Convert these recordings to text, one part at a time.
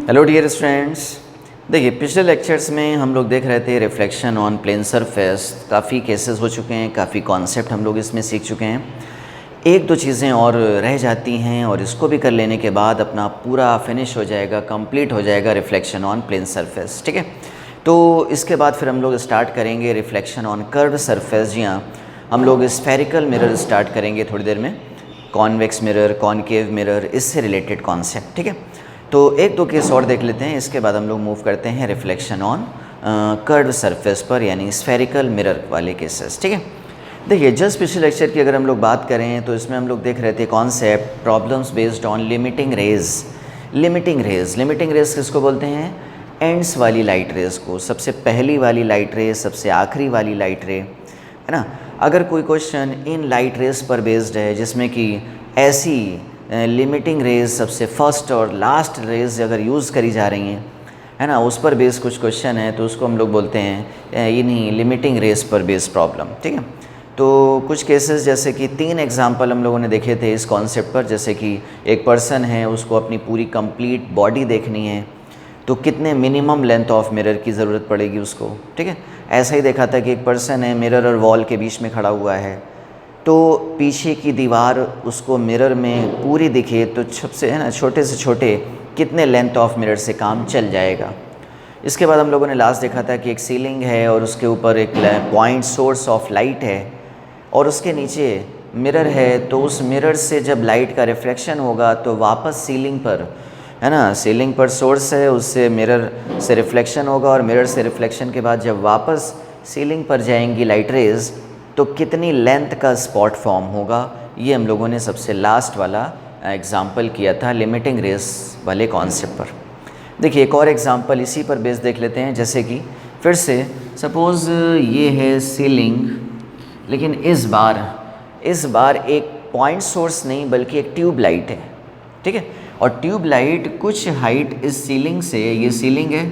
Hello dear students. देखिए, पिछले lectures में हम लोग देख रहे थे रिफ्लेक्शन ऑन प्लेन सरफेस। काफ़ी केसेस हो चुके हैं, काफ़ी कॉन्सेप्ट हम लोग इसमें सीख चुके हैं। एक दो चीज़ें और रह जाती हैं और इसको भी कर लेने के बाद अपना पूरा फिनिश हो जाएगा, कंप्लीट हो जाएगा रिफ्लेक्शन ऑन प्लेन सरफेस। ठीक है, तो इसके बाद फिर हम लोग स्टार्ट करेंगे रिफ्लेक्शन ऑन कर्व सरफेस। जी हाँ, हम लोग स्फेरिकल मिरर स्टार्ट करेंगे थोड़ी देर में, कॉन्वेक्स मिरर, कॉनकेव मिरर, इससे रिलेटेड कॉन्सेप्ट। ठीक है, तो एक दो केस और देख लेते हैं, इसके बाद हम लोग मूव करते हैं रिफ्लेक्शन ऑन कर्व सरफेस पर, यानी स्फेरिकल मिरर वाले केसेस। ठीक है, देखिए जस्ट पिछले लेक्चर की अगर हम लोग बात करें तो इसमें हम लोग देख रहे थे concept problems based on limiting rays. Limiting rays किसको बोलते हैं? एंड्स वाली लाइट रेज को, सबसे पहली वाली लाइट रे, सबसे आखिरी वाली लाइट रे, है ना। अगर कोई क्वेश्चन इन लाइट रेज पर बेस्ड है जिसमें कि ऐसी लिमिटिंग रेज सबसे फर्स्ट और लास्ट रेज अगर यूज़ करी जा रही हैं, है ना, उस पर बेस्ड कुछ क्वेश्चन है, तो उसको हम लोग बोलते हैं इन्हीं लिमिटिंग रेज पर बेस्ड प्रॉब्लम। ठीक है, तो कुछ केसेस जैसे कि 3 एग्जांपल हम लोगों ने देखे थे इस कॉन्सेप्ट पर। जैसे कि एक पर्सन है, उसको अपनी पूरी कंप्लीट बॉडी देखनी है, तो कितने मिनिमम लेंथ ऑफ मिरर की ज़रूरत पड़ेगी उसको। ठीक है, ऐसा ही देखा था कि एक पर्सन है, मिरर और वॉल के बीच में खड़ा हुआ है, तो पीछे की दीवार उसको मिरर में पूरी दिखे तो सबसे, है ना, छोटे से छोटे कितने लेंथ ऑफ मिरर से काम चल जाएगा। इसके बाद हम लोगों ने लास्ट देखा था कि एक सीलिंग है और उसके ऊपर एक पॉइंट सोर्स ऑफ लाइट है और उसके नीचे मिरर है, तो उस मिरर से जब लाइट का रिफ्लेक्शन होगा तो वापस सीलिंग पर, है ना, सीलिंग पर सोर्स है, उससे मिरर से रिफ्लेक्शन होगा और मिरर से रिफ्लेक्शन के बाद जब वापस सीलिंग पर जाएंगी लाइट रेज तो कितनी लेंथ का स्पॉट फॉर्म होगा। ये हम लोगों ने सबसे लास्ट वाला एग्जाम्पल किया था लिमिटिंग रेज वाले कॉन्सेप्ट पर। देखिए एक और एग्जाम्पल इसी पर बेस देख लेते हैं। जैसे कि फिर से सपोज़ ये है सीलिंग, लेकिन इस बार एक पॉइंट सोर्स नहीं बल्कि एक ट्यूब लाइट है। ठीक है, और ट्यूब लाइट कुछ हाइट इस सीलिंग से, ये सीलिंग है,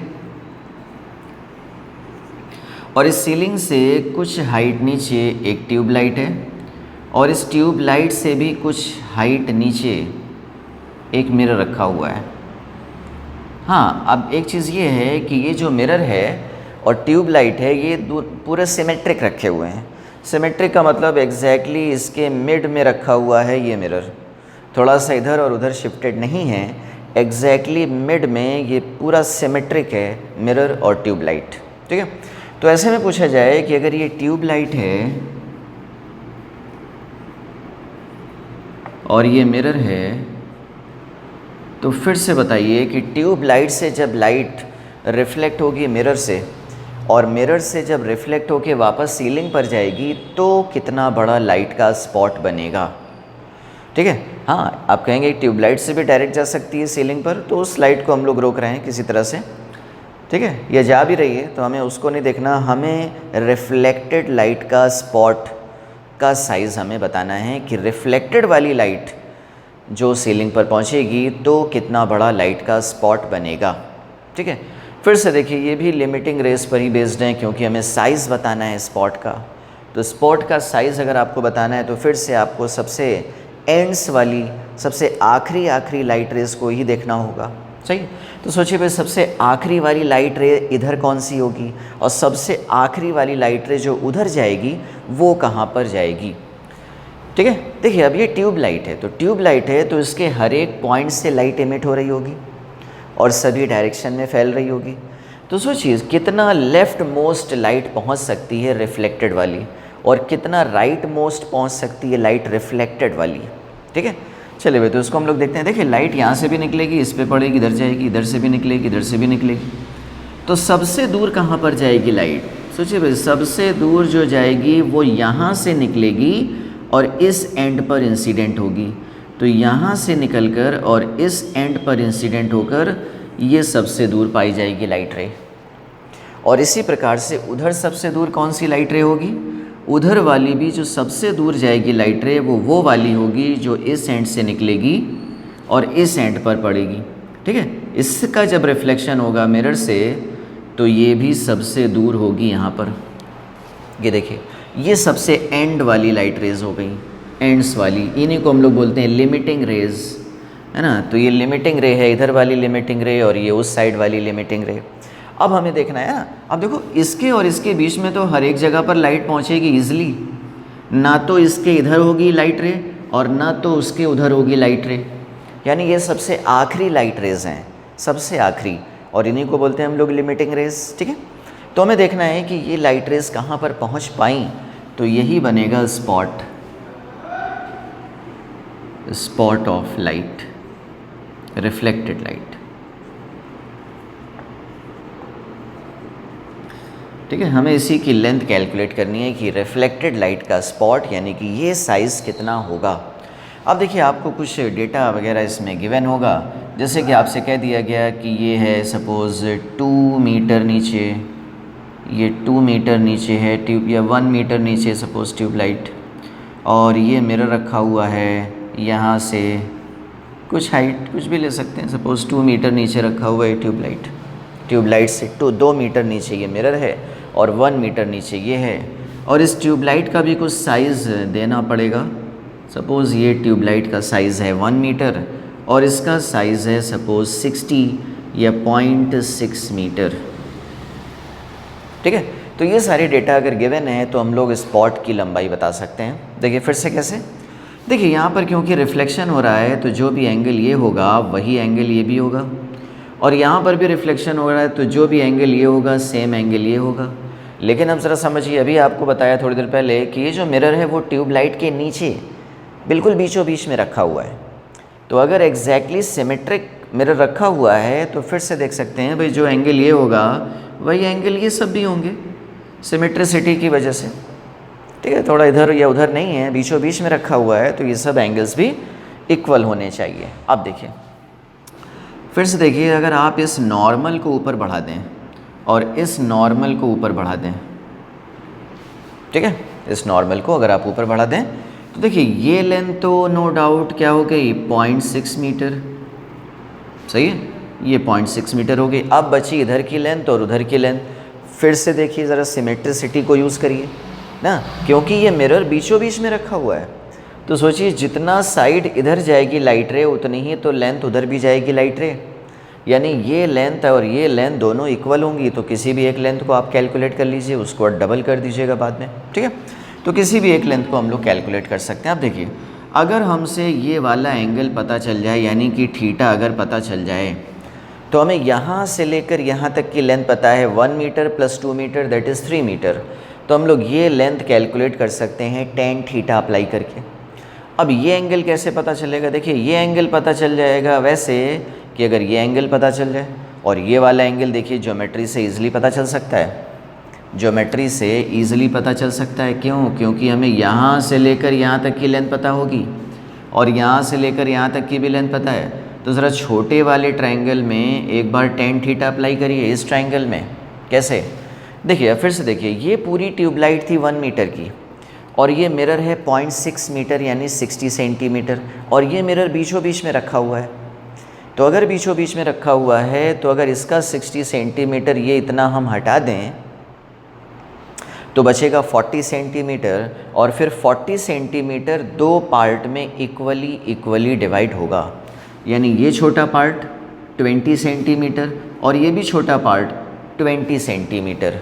और इस सीलिंग से कुछ हाइट नीचे एक ट्यूब लाइट है, और इस ट्यूब लाइट से भी कुछ हाइट नीचे एक मिरर रखा हुआ है। हाँ, अब एक चीज़ ये है कि ये जो मिरर है और ट्यूब लाइट है, ये पूरे सिमेट्रिक रखे हुए हैं। सिमेट्रिक का मतलब एग्जैक्टली इसके मिड में रखा हुआ है ये मिरर, थोड़ा सा इधर और उधर शिफ्टेड नहीं है, एग्जैक्टली मिड में ये पूरा सिमेट्रिक है मिरर और ट्यूब लाइट। ठीक है, तो ऐसे में पूछा जाए कि अगर ये ट्यूब लाइट है और ये मिरर है, तो फिर से बताइए कि ट्यूब लाइट से जब लाइट रिफ्लेक्ट होगी मिरर से और मिरर से जब रिफ्लेक्ट होके वापस सीलिंग पर जाएगी तो कितना बड़ा लाइट का स्पॉट बनेगा। ठीक है, हाँ, आप कहेंगे ट्यूबलाइट से भी डायरेक्ट जा सकती है सीलिंग पर, तो उस लाइट को हम लोग रोक रहे हैं किसी तरह से। ठीक है, ये जा भी रही है तो हमें उसको नहीं देखना, हमें रिफ्लेक्टेड लाइट का स्पॉट का साइज़ हमें बताना है कि रिफ्लेक्टेड वाली लाइट जो सीलिंग पर पहुंचेगी तो कितना बड़ा लाइट का स्पॉट बनेगा। ठीक है, फिर से देखिए ये भी लिमिटिंग रेज पर ही बेस्ड है क्योंकि हमें साइज़ बताना है स्पॉट का। तो स्पॉट का साइज़ अगर आपको बताना है तो फिर से आपको सबसे एंड्स वाली, सबसे आखिरी लाइट रेज को ही देखना होगा। सही, तो सोचिए भाई सबसे आखिरी वाली लाइट रे इधर कौन सी होगी और सबसे आखिरी वाली लाइट रे जो उधर जाएगी वो कहाँ पर जाएगी। ठीक है, देखिए अब ये ट्यूब लाइट है, तो ट्यूब लाइट है तो इसके हर एक पॉइंट से लाइट एमिट हो रही होगी और सभी डायरेक्शन में फैल रही होगी। तो सोचिए कितना लेफ़्ट मोस्ट लाइट पहुँच सकती है रिफ्लेक्टेड वाली और कितना राइट मोस्ट पहुँच सकती है लाइट रिफ्लेक्टेड वाली। ठीक है, चलिए भाई, तो इसको हम लोग देखते हैं। देखिए लाइट यहाँ से भी निकलेगी, इस पे पड़ेगी, इधर जाएगी, इधर से भी निकलेगी, इधर से भी निकलेगी, तो सबसे दूर कहाँ पर जाएगी लाइट? सोचिए भाई, सबसे दूर जो जाएगी वो यहाँ से निकलेगी और इस एंड पर इंसिडेंट होगी, तो यहाँ से निकलकर और इस एंड पर इंसिडेंट होकर ये सबसे दूर पाई जाएगी लाइट रे। और इसी प्रकार से उधर सबसे दूर कौन सी लाइट रे होगी? उधर वाली भी जो सबसे दूर जाएगी लाइट रे वो वाली होगी जो इस एंड से निकलेगी और इस एंड पर पड़ेगी। ठीक है, इसका जब रिफ्लेक्शन होगा मिरर से तो ये भी सबसे दूर होगी यहाँ पर। ये देखिए ये सबसे एंड वाली लाइट रेज हो गई, एंड्स वाली, इन्हीं को हम लोग बोलते हैं लिमिटिंग रेज। है ना। तो ये लिमिटिंग रे है, इधर वाली लिमिटिंग रे, और ये उस साइड वाली लिमिटिंग रे। अब हमें देखना है ना, अब देखो इसके और इसके बीच में तो हर एक जगह पर लाइट पहुंचेगी ईजिली, ना तो इसके इधर होगी लाइट रे और ना तो उसके उधर होगी लाइट रे, यानी ये सबसे आखिरी लाइट रेज हैं, सबसे आखिरी, और इन्हीं को बोलते हैं हम लोग लिमिटिंग रेज। ठीक है, तो हमें देखना है कि ये लाइट रेज कहाँ पर पहुँच पाई, तो यही बनेगा spot, spot of light, reflected light. ठीक है, हमें इसी की लेंथ कैलकुलेट करनी है कि रिफ्लेक्टेड लाइट का स्पॉट यानी कि ये साइज़ कितना होगा। अब देखिए आपको कुछ डेटा वगैरह इसमें गिवन होगा, जैसे कि आपसे कह दिया गया कि ये है सपोज़ 2 मीटर नीचे, ये 2 मीटर नीचे है ट्यूब, या 1 मीटर नीचे सपोज़ ट्यूबलाइट, और ये मिरर रखा हुआ है यहाँ से कुछ हाइट कुछ भी ले सकते हैं, सपोज़ 2 मीटर नीचे रखा हुआ है ट्यूबलाइट, ट्यूबलाइट से 2 मीटर नीचे ये मिरर है और 1 मीटर नीचे ये है, और इस ट्यूबलाइट का भी कुछ साइज़ देना पड़ेगा। सपोज़ ये ट्यूबलाइट का साइज़ है 1 मीटर और इसका साइज़ है सपोज़ 60 या 0.6 मीटर। ठीक है, तो ये सारे डेटा अगर गिवन है तो हम लोग स्पॉट की लंबाई बता सकते हैं। देखिए फिर से कैसे, देखिए यहाँ पर क्योंकि रिफ्लेक्शन हो रहा है तो जो भी एंगल ये होगा वही एंगल ये भी होगा, और यहाँ पर भी रिफ्लेक्शन हो रहा है तो जो भी एंगल ये होगा सेम एंगल ये होगा। लेकिन अब ज़रा समझिए, अभी आपको बताया थोड़ी देर पहले कि ये जो मिरर है वो ट्यूबलाइट के नीचे बिल्कुल बीचों बीच में रखा हुआ है, तो अगर एग्जैक्टली सिमेट्रिक मिरर रखा हुआ है तो फिर से देख सकते हैं भाई जो एंगल ये होगा वही एंगल ये सब भी होंगे सिमेट्रिसिटी की वजह से। ठीक है, थोड़ा इधर या उधर नहीं है, बीचों बीच में रखा हुआ है, तो ये सब एंगल्स भी इक्वल होने चाहिए। अब देखिए फिर से देखिए, अगर आप इस नॉर्मल को ऊपर बढ़ा दें और इस नॉर्मल को ऊपर बढ़ा दें, ठीक है, इस नॉर्मल को अगर आप ऊपर बढ़ा दें तो देखिए ये लेंथ तो नो डाउट क्या हो गई 0.6 मीटर, सही है, ये 0.6 मीटर हो गई। अब बची इधर की लेंथ और उधर की लेंथ। फिर से देखिए ज़रा सिमेट्रिसिटी को यूज़ करिए ना, क्योंकि ये मिरर बीचों बीच में रखा हुआ है, तो सोचिए जितना साइड इधर जाएगी लाइट रे उतनी ही तो लेंथ उधर भी जाएगी लाइट रे, यानी ये लेंथ और ये लेंथ दोनों इक्वल होंगी। तो किसी भी एक लेंथ को आप कैलकुलेट कर लीजिए, उसको डबल कर दीजिएगा बाद में। ठीक है, तो किसी भी एक लेंथ को हम लोग कैलकुलेट कर सकते हैं। अब देखिए अगर हमसे ये वाला एंगल पता चल जाए यानी कि थीटा अगर पता चल जाए, तो हमें यहाँ से लेकर यहाँ तक की लेंथ पता है 1 metre plus 2 metre that is 3 metre, तो हम लोग ये लेंथ कैलकुलेट कर सकते हैं tan थीटा अप्लाई करके। अब ये एंगल कैसे पता चलेगा, देखिए ये एंगल पता चल जाएगा वैसे कि अगर ये एंगल पता चल जाए और ये वाला एंगल देखिए ज्योमेट्री से ईज़िली पता चल सकता है, ज्योमेट्री से ईज़िली पता चल सकता है। क्यों? क्योंकि हमें यहाँ से लेकर यहाँ तक की लेंथ पता होगी और यहाँ से लेकर यहाँ तक की भी लेंथ पता है। तो ज़रा छोटे वाले ट्रायंगल में एक बार tan थीटा अप्लाई करिए इस ट्रायंगल में। कैसे? देखिए फिर से देखिए, ये पूरी ट्यूबलाइट थी 1 मीटर की और ये मिरर है 0.6 मीटर यानी 60 सेंटीमीटर, और ये मिरर बीचों बीच में रखा हुआ है। तो अगर बीचों बीच में रखा हुआ है तो अगर इसका 60 सेंटीमीटर ये इतना हम हटा दें तो बचेगा 40 सेंटीमीटर, और फिर 40 सेंटीमीटर 2 पार्ट में इक्वली डिवाइड होगा, यानी ये छोटा पार्ट 20 सेंटीमीटर और ये भी छोटा पार्ट 20 सेंटीमीटर।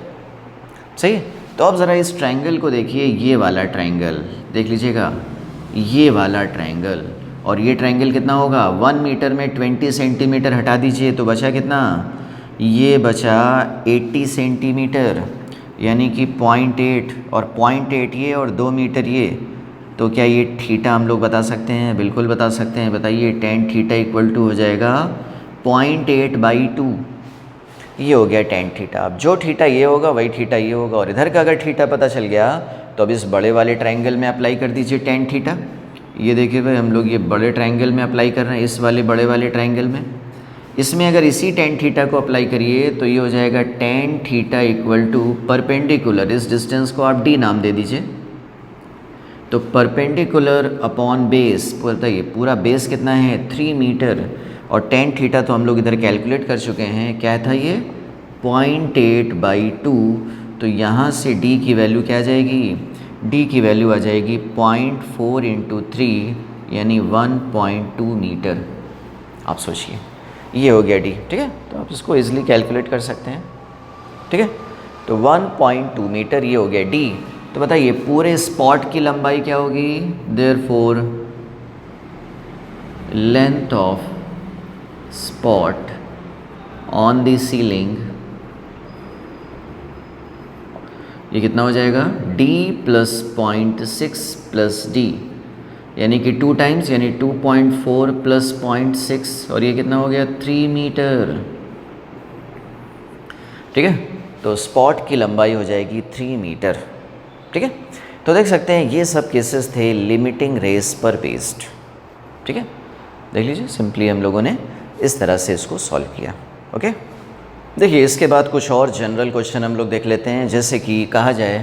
सही है, तो अब ज़रा इस ट्रायंगल को देखिए, ये वाला ट्रायंगल देख लीजिएगा, ये वाला ट्रायंगल, और ये ट्रायंगल कितना होगा 1 मीटर में 20 सेंटीमीटर हटा दीजिए तो बचा कितना, ये बचा 80 सेंटीमीटर यानी कि 0.8 और 0.8 ये और 2 मीटर ये। तो क्या ये थीटा हम लोग बता सकते हैं? बिल्कुल बता सकते हैं। बताइए tan थीटा इक्वल टू हो जाएगा 0.8/2, ये हो गया tan थीटा। अब जो थीटा ये होगा वही थीटा ये होगा, और इधर का अगर थीटा पता चल गया तो अब इस बड़े वाले ट्रायंगल में अप्लाई कर दीजिए tan थीटा। ये देखिए भाई हम लोग ये बड़े ट्रायंगल में अप्लाई कर रहे हैं, इस वाले बड़े वाले ट्रायंगल में। इसमें अगर इसी tan थीटा को अप्लाई करिए तो ये हो जाएगा tan theta equal to perpendicular, इस डिस्टेंस को आप d नाम दे दीजिए, तो परपेंडिकुलर अपॉन बेस, बताइए पूरा बेस कितना है 3 मीटर, और tan थीटा तो हम लोग इधर कैलकुलेट कर चुके हैं, क्या था ये 0.8/2। तो यहाँ से d की वैल्यू क्या आ जाएगी, d की वैल्यू आ जाएगी 0.4 × 3 यानी 1.2 मीटर। आप सोचिए, ये हो गया d, ठीक है। तो आप इसको इजीली कैलकुलेट कर सकते हैं, ठीक है। तो 1.2 मीटर ये हो गया d। तो बताइए पूरे स्पॉट की लंबाई क्या होगी? Therefore length of spot on the ceiling, ये कितना हो जाएगा? d प्लस 0.6 प्लस d, यानी कि 2 टाइम्स, यानी 2.4 प्लस 0.6, और ये कितना हो गया? 3 मीटर, ठीक है। तो स्पॉट की लंबाई हो जाएगी 3 मीटर, ठीक है। तो देख सकते हैं ये सब केसेस थे लिमिटिंग रेस पर बेस्ड, ठीक है। देख लीजिए, सिंपली हम लोगों ने इस तरह से इसको सॉल्व किया, ओके। देखिए इसके बाद कुछ और जनरल क्वेश्चन हम लोग देख लेते हैं। जैसे कि कहा जाए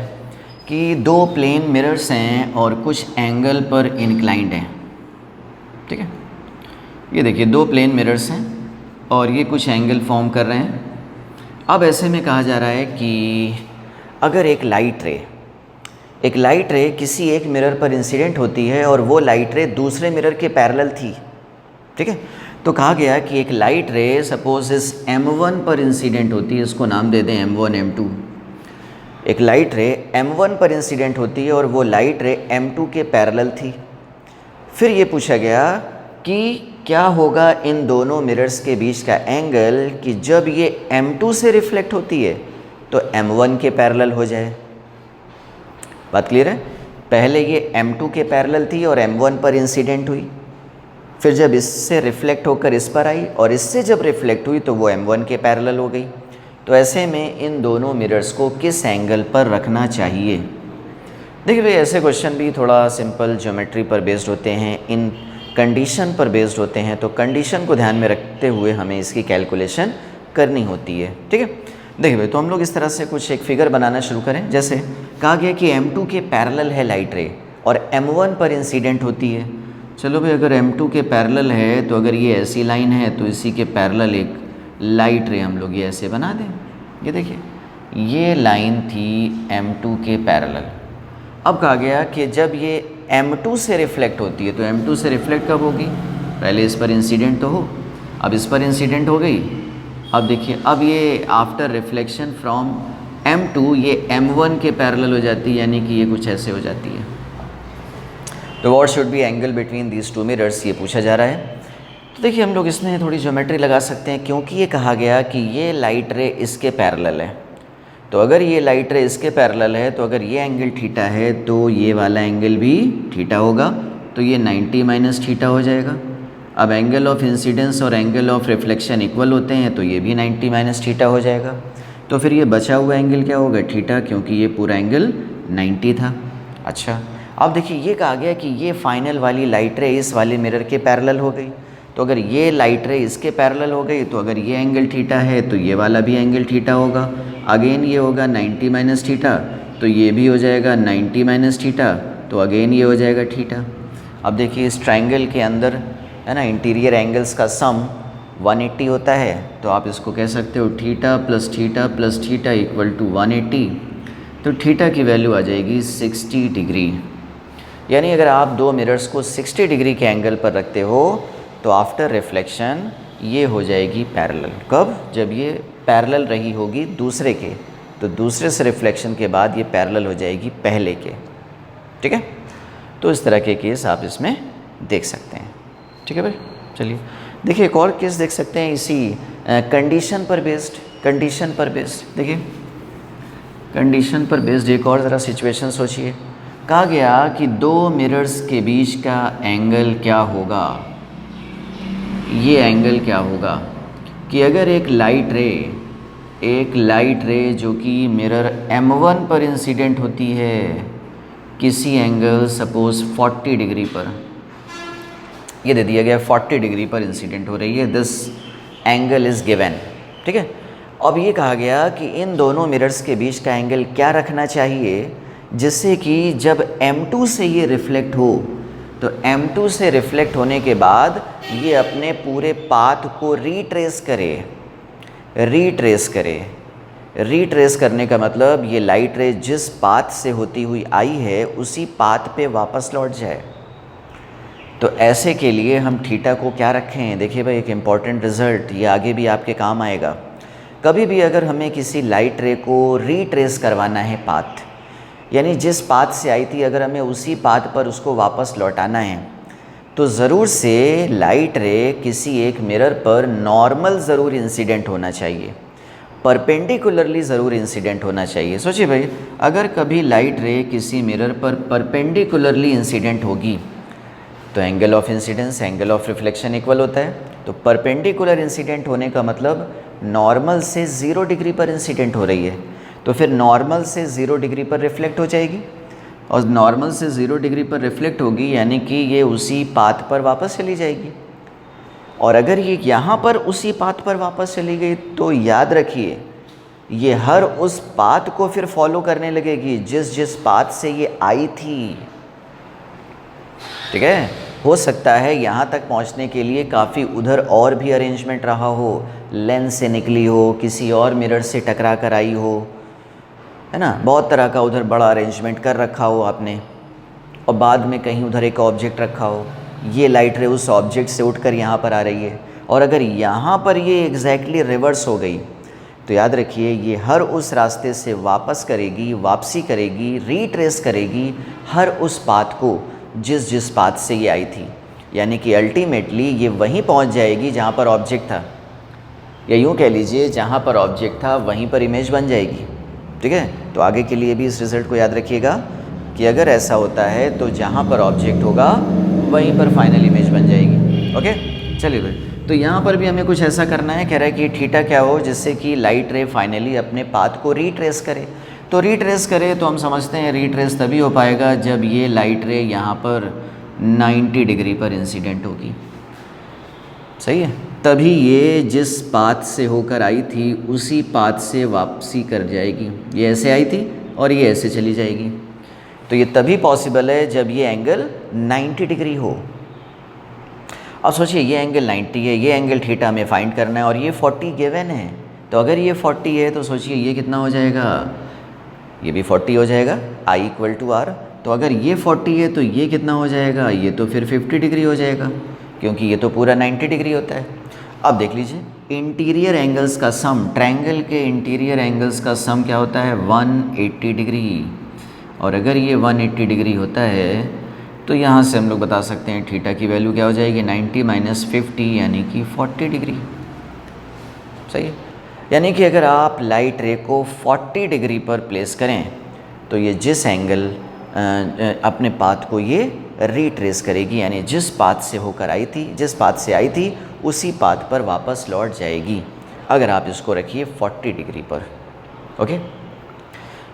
कि 2 प्लेन मिरर्स हैं और कुछ एंगल पर इंक्लाइंड हैं, ठीक है। ये देखिए 2 प्लेन मिरर्स हैं और ये कुछ एंगल फॉर्म कर रहे हैं। अब ऐसे में कहा जा रहा है कि अगर एक लाइट रे किसी एक मिरर पर इंसिडेंट होती है और वो लाइट रे दूसरे मिरर के पैरेलल थी, ठीक है। तो कहा गया कि एक लाइट रे सपोज इस M1 पर इंसिडेंट होती है, इसको नाम दे दें M1 M2। एक लाइट रे M1 पर इंसिडेंट होती है और वो लाइट रे M2 के पैरेलल थी। फिर ये पूछा गया कि क्या होगा इन दोनों मिरर्स के बीच का एंगल कि जब ये M2 से रिफ्लेक्ट होती है तो M1 के पैरेलल हो जाए। बात क्लियर है? पहले ये M2 के पैरेलल थी और M1 पर इंसिडेंट हुई, फिर जब इससे रिफ्लेक्ट होकर इस पर आई और इससे जब रिफ्लेक्ट हुई तो वो M1 के पैरेलल हो गई। तो ऐसे में इन दोनों मिरर्स को किस एंगल पर रखना चाहिए? देखिए भाई ऐसे क्वेश्चन भी थोड़ा सिंपल ज्योमेट्री पर बेस्ड होते हैं, इन कंडीशन पर बेस्ड होते हैं। तो कंडीशन को ध्यान में रखते हुए हमें इसकी कैलकुलेशन करनी होती है, ठीक है। देखिए भाई तो हम लोग इस तरह से कुछ एक फिगर बनाना शुरू करें। जैसे कहा गया कि M2 के पैरेलल है लाइट रे और M1 पर इंसिडेंट होती है। चलो भाई अगर M2 के पैरेलल है तो अगर ये ऐसी लाइन है तो इसी के पैरेलल एक लाइट रे हम लोग ये ऐसे बना दें। ये देखिए ये लाइन थी M2 के पैरेलल। अब कहा गया कि जब ये M2 से रिफ्लेक्ट होती है तो M2 से रिफ्लेक्ट कब होगी? पहले इस पर इंसिडेंट तो हो, अब इस पर इंसिडेंट हो गई। अब देखिए अब ये आफ्टर रिफ्लेक्शन फ्रॉम M2 ये M1 के पैरेलल हो जाती है, यानी कि ये कुछ ऐसे हो जाती है। तो what should be angle between these 2 mirrors, ये पूछा जा रहा है। तो देखिए हम लोग इसमें थोड़ी ज्योमेट्री लगा सकते हैं, क्योंकि ये कहा गया कि ये लाइट रे इसके पैरेलल है। तो अगर ये लाइट रे इसके पैरेलल है तो अगर ये एंगल थीटा है तो ये वाला एंगल भी थीटा होगा, तो ये 90 माइनस थीटा हो जाएगा। अब एंगल ऑफ इंसिडेंस और एंगल ऑफ रिफ्लेक्शन इक्वल होते हैं तो ये भी 90 माइनस थीटा हो जाएगा। तो फिर ये बचा हुआ एंगल क्या होगा? थीटा, क्योंकि ये पूरा एंगल 90 था। अच्छा अब देखिए ये कहा गया कि ये फाइनल वाली लाइट रे इस वाले मिरर के पैरेलल हो गई। तो अगर ये लाइट रे इसके पैरेलल हो गई तो अगर ये एंगल थीटा है तो ये वाला भी एंगल थीटा होगा। अगेन ये होगा 90 माइनस थीटा, तो ये भी हो जाएगा 90 माइनस थीटा, तो अगेन ये हो जाएगा थीटा। अब देखिए इस ट्रायंगल के अंदर है ना इंटीरियर एंगल्स का सम 180 होता है, तो आप इसको कह सकते हो theta plus theta equal to 180। तो थीटा की वैल्यू आ जाएगी 60 डिग्री। यानी अगर आप 2 मिरर्स को 60 डिग्री के एंगल पर रखते हो तो आफ्टर रिफ्लेक्शन ये हो जाएगी पैरेलल। कब? जब ये पैरेलल रही होगी दूसरे के, तो दूसरे से रिफ्लेक्शन के बाद ये पैरेलल हो जाएगी पहले के, ठीक है। तो इस तरह के केस आप इसमें देख सकते हैं, ठीक है भाई। चलिए देखिए एक और केस देख सकते हैं इसी कंडीशन पर बेस्ड। देखिए कंडीशन पर बेस्ड एक और ज़रा सिचुएशन सोचिए। कहा गया कि 2 मिरर्स के बीच का एंगल क्या होगा? ये एंगल क्या होगा कि अगर एक लाइट रे जो कि मिरर M1 पर इंसिडेंट होती है किसी एंगल सपोज 40 डिग्री पर, ये दे दिया गया 40 डिग्री पर इंसिडेंट हो रही है, दिस एंगल इज़ गिवन, ठीक है। अब ये कहा गया कि इन दोनों मिरर्स के बीच का एंगल क्या रखना चाहिए जिससे कि जब M2 से ये रिफ्लेक्ट हो तो M2 से रिफ्लेक्ट होने के बाद ये अपने पूरे पाथ को रीट्रेस करने का मतलब ये लाइट रे जिस पाथ से होती हुई आई है उसी पाथ पे वापस लौट जाए। तो ऐसे के लिए हम थीटा को क्या रखें, देखिए भाई एक इम्पॉर्टेंट रिज़ल्ट, ये आगे भी आपके काम आएगा। कभी भी अगर हमें किसी लाइट रे को रीट्रेस करवाना है पाथ, यानी जिस पाथ से आई थी अगर हमें उसी पाथ पर उसको वापस लौटाना है, तो ज़रूर से लाइट रे किसी एक मिरर पर नॉर्मल ज़रूर इंसिडेंट होना चाहिए, परपेंडिकुलरली ज़रूर इंसिडेंट होना चाहिए। सोचिए भाई, अगर कभी लाइट रे किसी मिरर पर परपेंडिकुलरली इंसिडेंट होगी तो angle of incidence angle of reflection equal होता है। तो परपेंडिकुलर इंसिडेंट होने का मतलब नॉर्मल से 0 डिग्री पर इंसिडेंट हो रही है, तो फिर नॉर्मल से 0 डिग्री पर रिफ्लेक्ट हो जाएगी, और नॉर्मल से 0 डिग्री पर रिफ्लेक्ट होगी यानी कि ये उसी पाथ पर वापस चली जाएगी। और अगर ये यहाँ पर उसी पाथ पर वापस चली गई तो याद रखिए ये हर उस पाथ को फिर फॉलो करने लगेगी जिस पाथ से ये आई थी। ठीक है, हो सकता है यहाँ तक पहुँचने के लिए काफ़ी उधर और भी अरेंजमेंट रहा हो, लेंस से निकली हो, किसी और मिरर से टकरा कर आई हो, है ना, बहुत तरह का उधर बड़ा अरेंजमेंट कर रखा हो आपने, और बाद में कहीं उधर एक ऑब्जेक्ट रखा हो, ये लाइट रे उस ऑब्जेक्ट से उठकर यहाँ पर आ रही है, और अगर यहाँ पर ये एग्जैक्टली रिवर्स हो गई तो याद रखिए ये हर उस रास्ते से वापस करेगी, वापसी करेगी, रीट्रेस करेगी हर उस पाथ को जिस पाथ से ये आई थी, यानी कि अल्टीमेटली ये वहीं पहुंच जाएगी जहां पर ऑब्जेक्ट था, या यूँ कह लीजिए जहां पर ऑब्जेक्ट था वहीं पर इमेज बन जाएगी। ठीक है, तो आगे के लिए भी इस रिज़ल्ट को याद रखिएगा कि अगर ऐसा होता है तो जहां पर ऑब्जेक्ट होगा वहीं पर फाइनल इमेज बन जाएगी। ओके, चलिए भाई, तो यहाँ पर भी हमें कुछ ऐसा करना है, कह रहा है कि थीटा क्या हो जिससे कि लाइट रे फाइनली अपने पाथ को रीट्रेस करे। तो रीट्रेस करे तो हम समझते हैं रीट्रेस तभी हो पाएगा जब ये लाइट रे यहाँ पर 90 डिग्री पर इंसिडेंट होगी। सही है, तभी ये जिस पाथ से होकर आई थी उसी पाथ से वापसी कर जाएगी। ये ऐसे आई थी और ये ऐसे चली जाएगी, तो ये तभी पॉसिबल है जब ये एंगल 90 डिग्री हो। अब सोचिए ये एंगल 90 है, ये एंगल थीटा हमें फाइंड करना है और ये 40 गिवन है, तो अगर ये 40 है तो सोचिए ये कितना हो जाएगा, ये भी 40 हो जाएगा, I इक्वल टू R। तो अगर ये 40 है तो ये कितना हो जाएगा, ये तो फिर 50 डिग्री हो जाएगा, क्योंकि ये तो पूरा 90 डिग्री होता है। अब देख लीजिए इंटीरियर एंगल्स का सम, ट्रायंगल के इंटीरियर एंगल्स का सम क्या होता है, 180 डिग्री। और अगर ये 180 डिग्री होता है तो यहाँ से हम लोग बता सकते हैं थीटा की वैल्यू क्या हो जाएगी, 90 माइनस 50 यानी कि 40 डिग्री। सही है, यानी कि अगर आप लाइट रे को 40 डिग्री पर प्लेस करें तो ये जिस एंगल अपने पाथ को ये रीट्रेस करेगी, यानी जिस पाथ से होकर आई थी, जिस पाथ से आई थी उसी पाथ पर वापस लौट जाएगी, अगर आप इसको रखिए 40 डिग्री पर। ओके,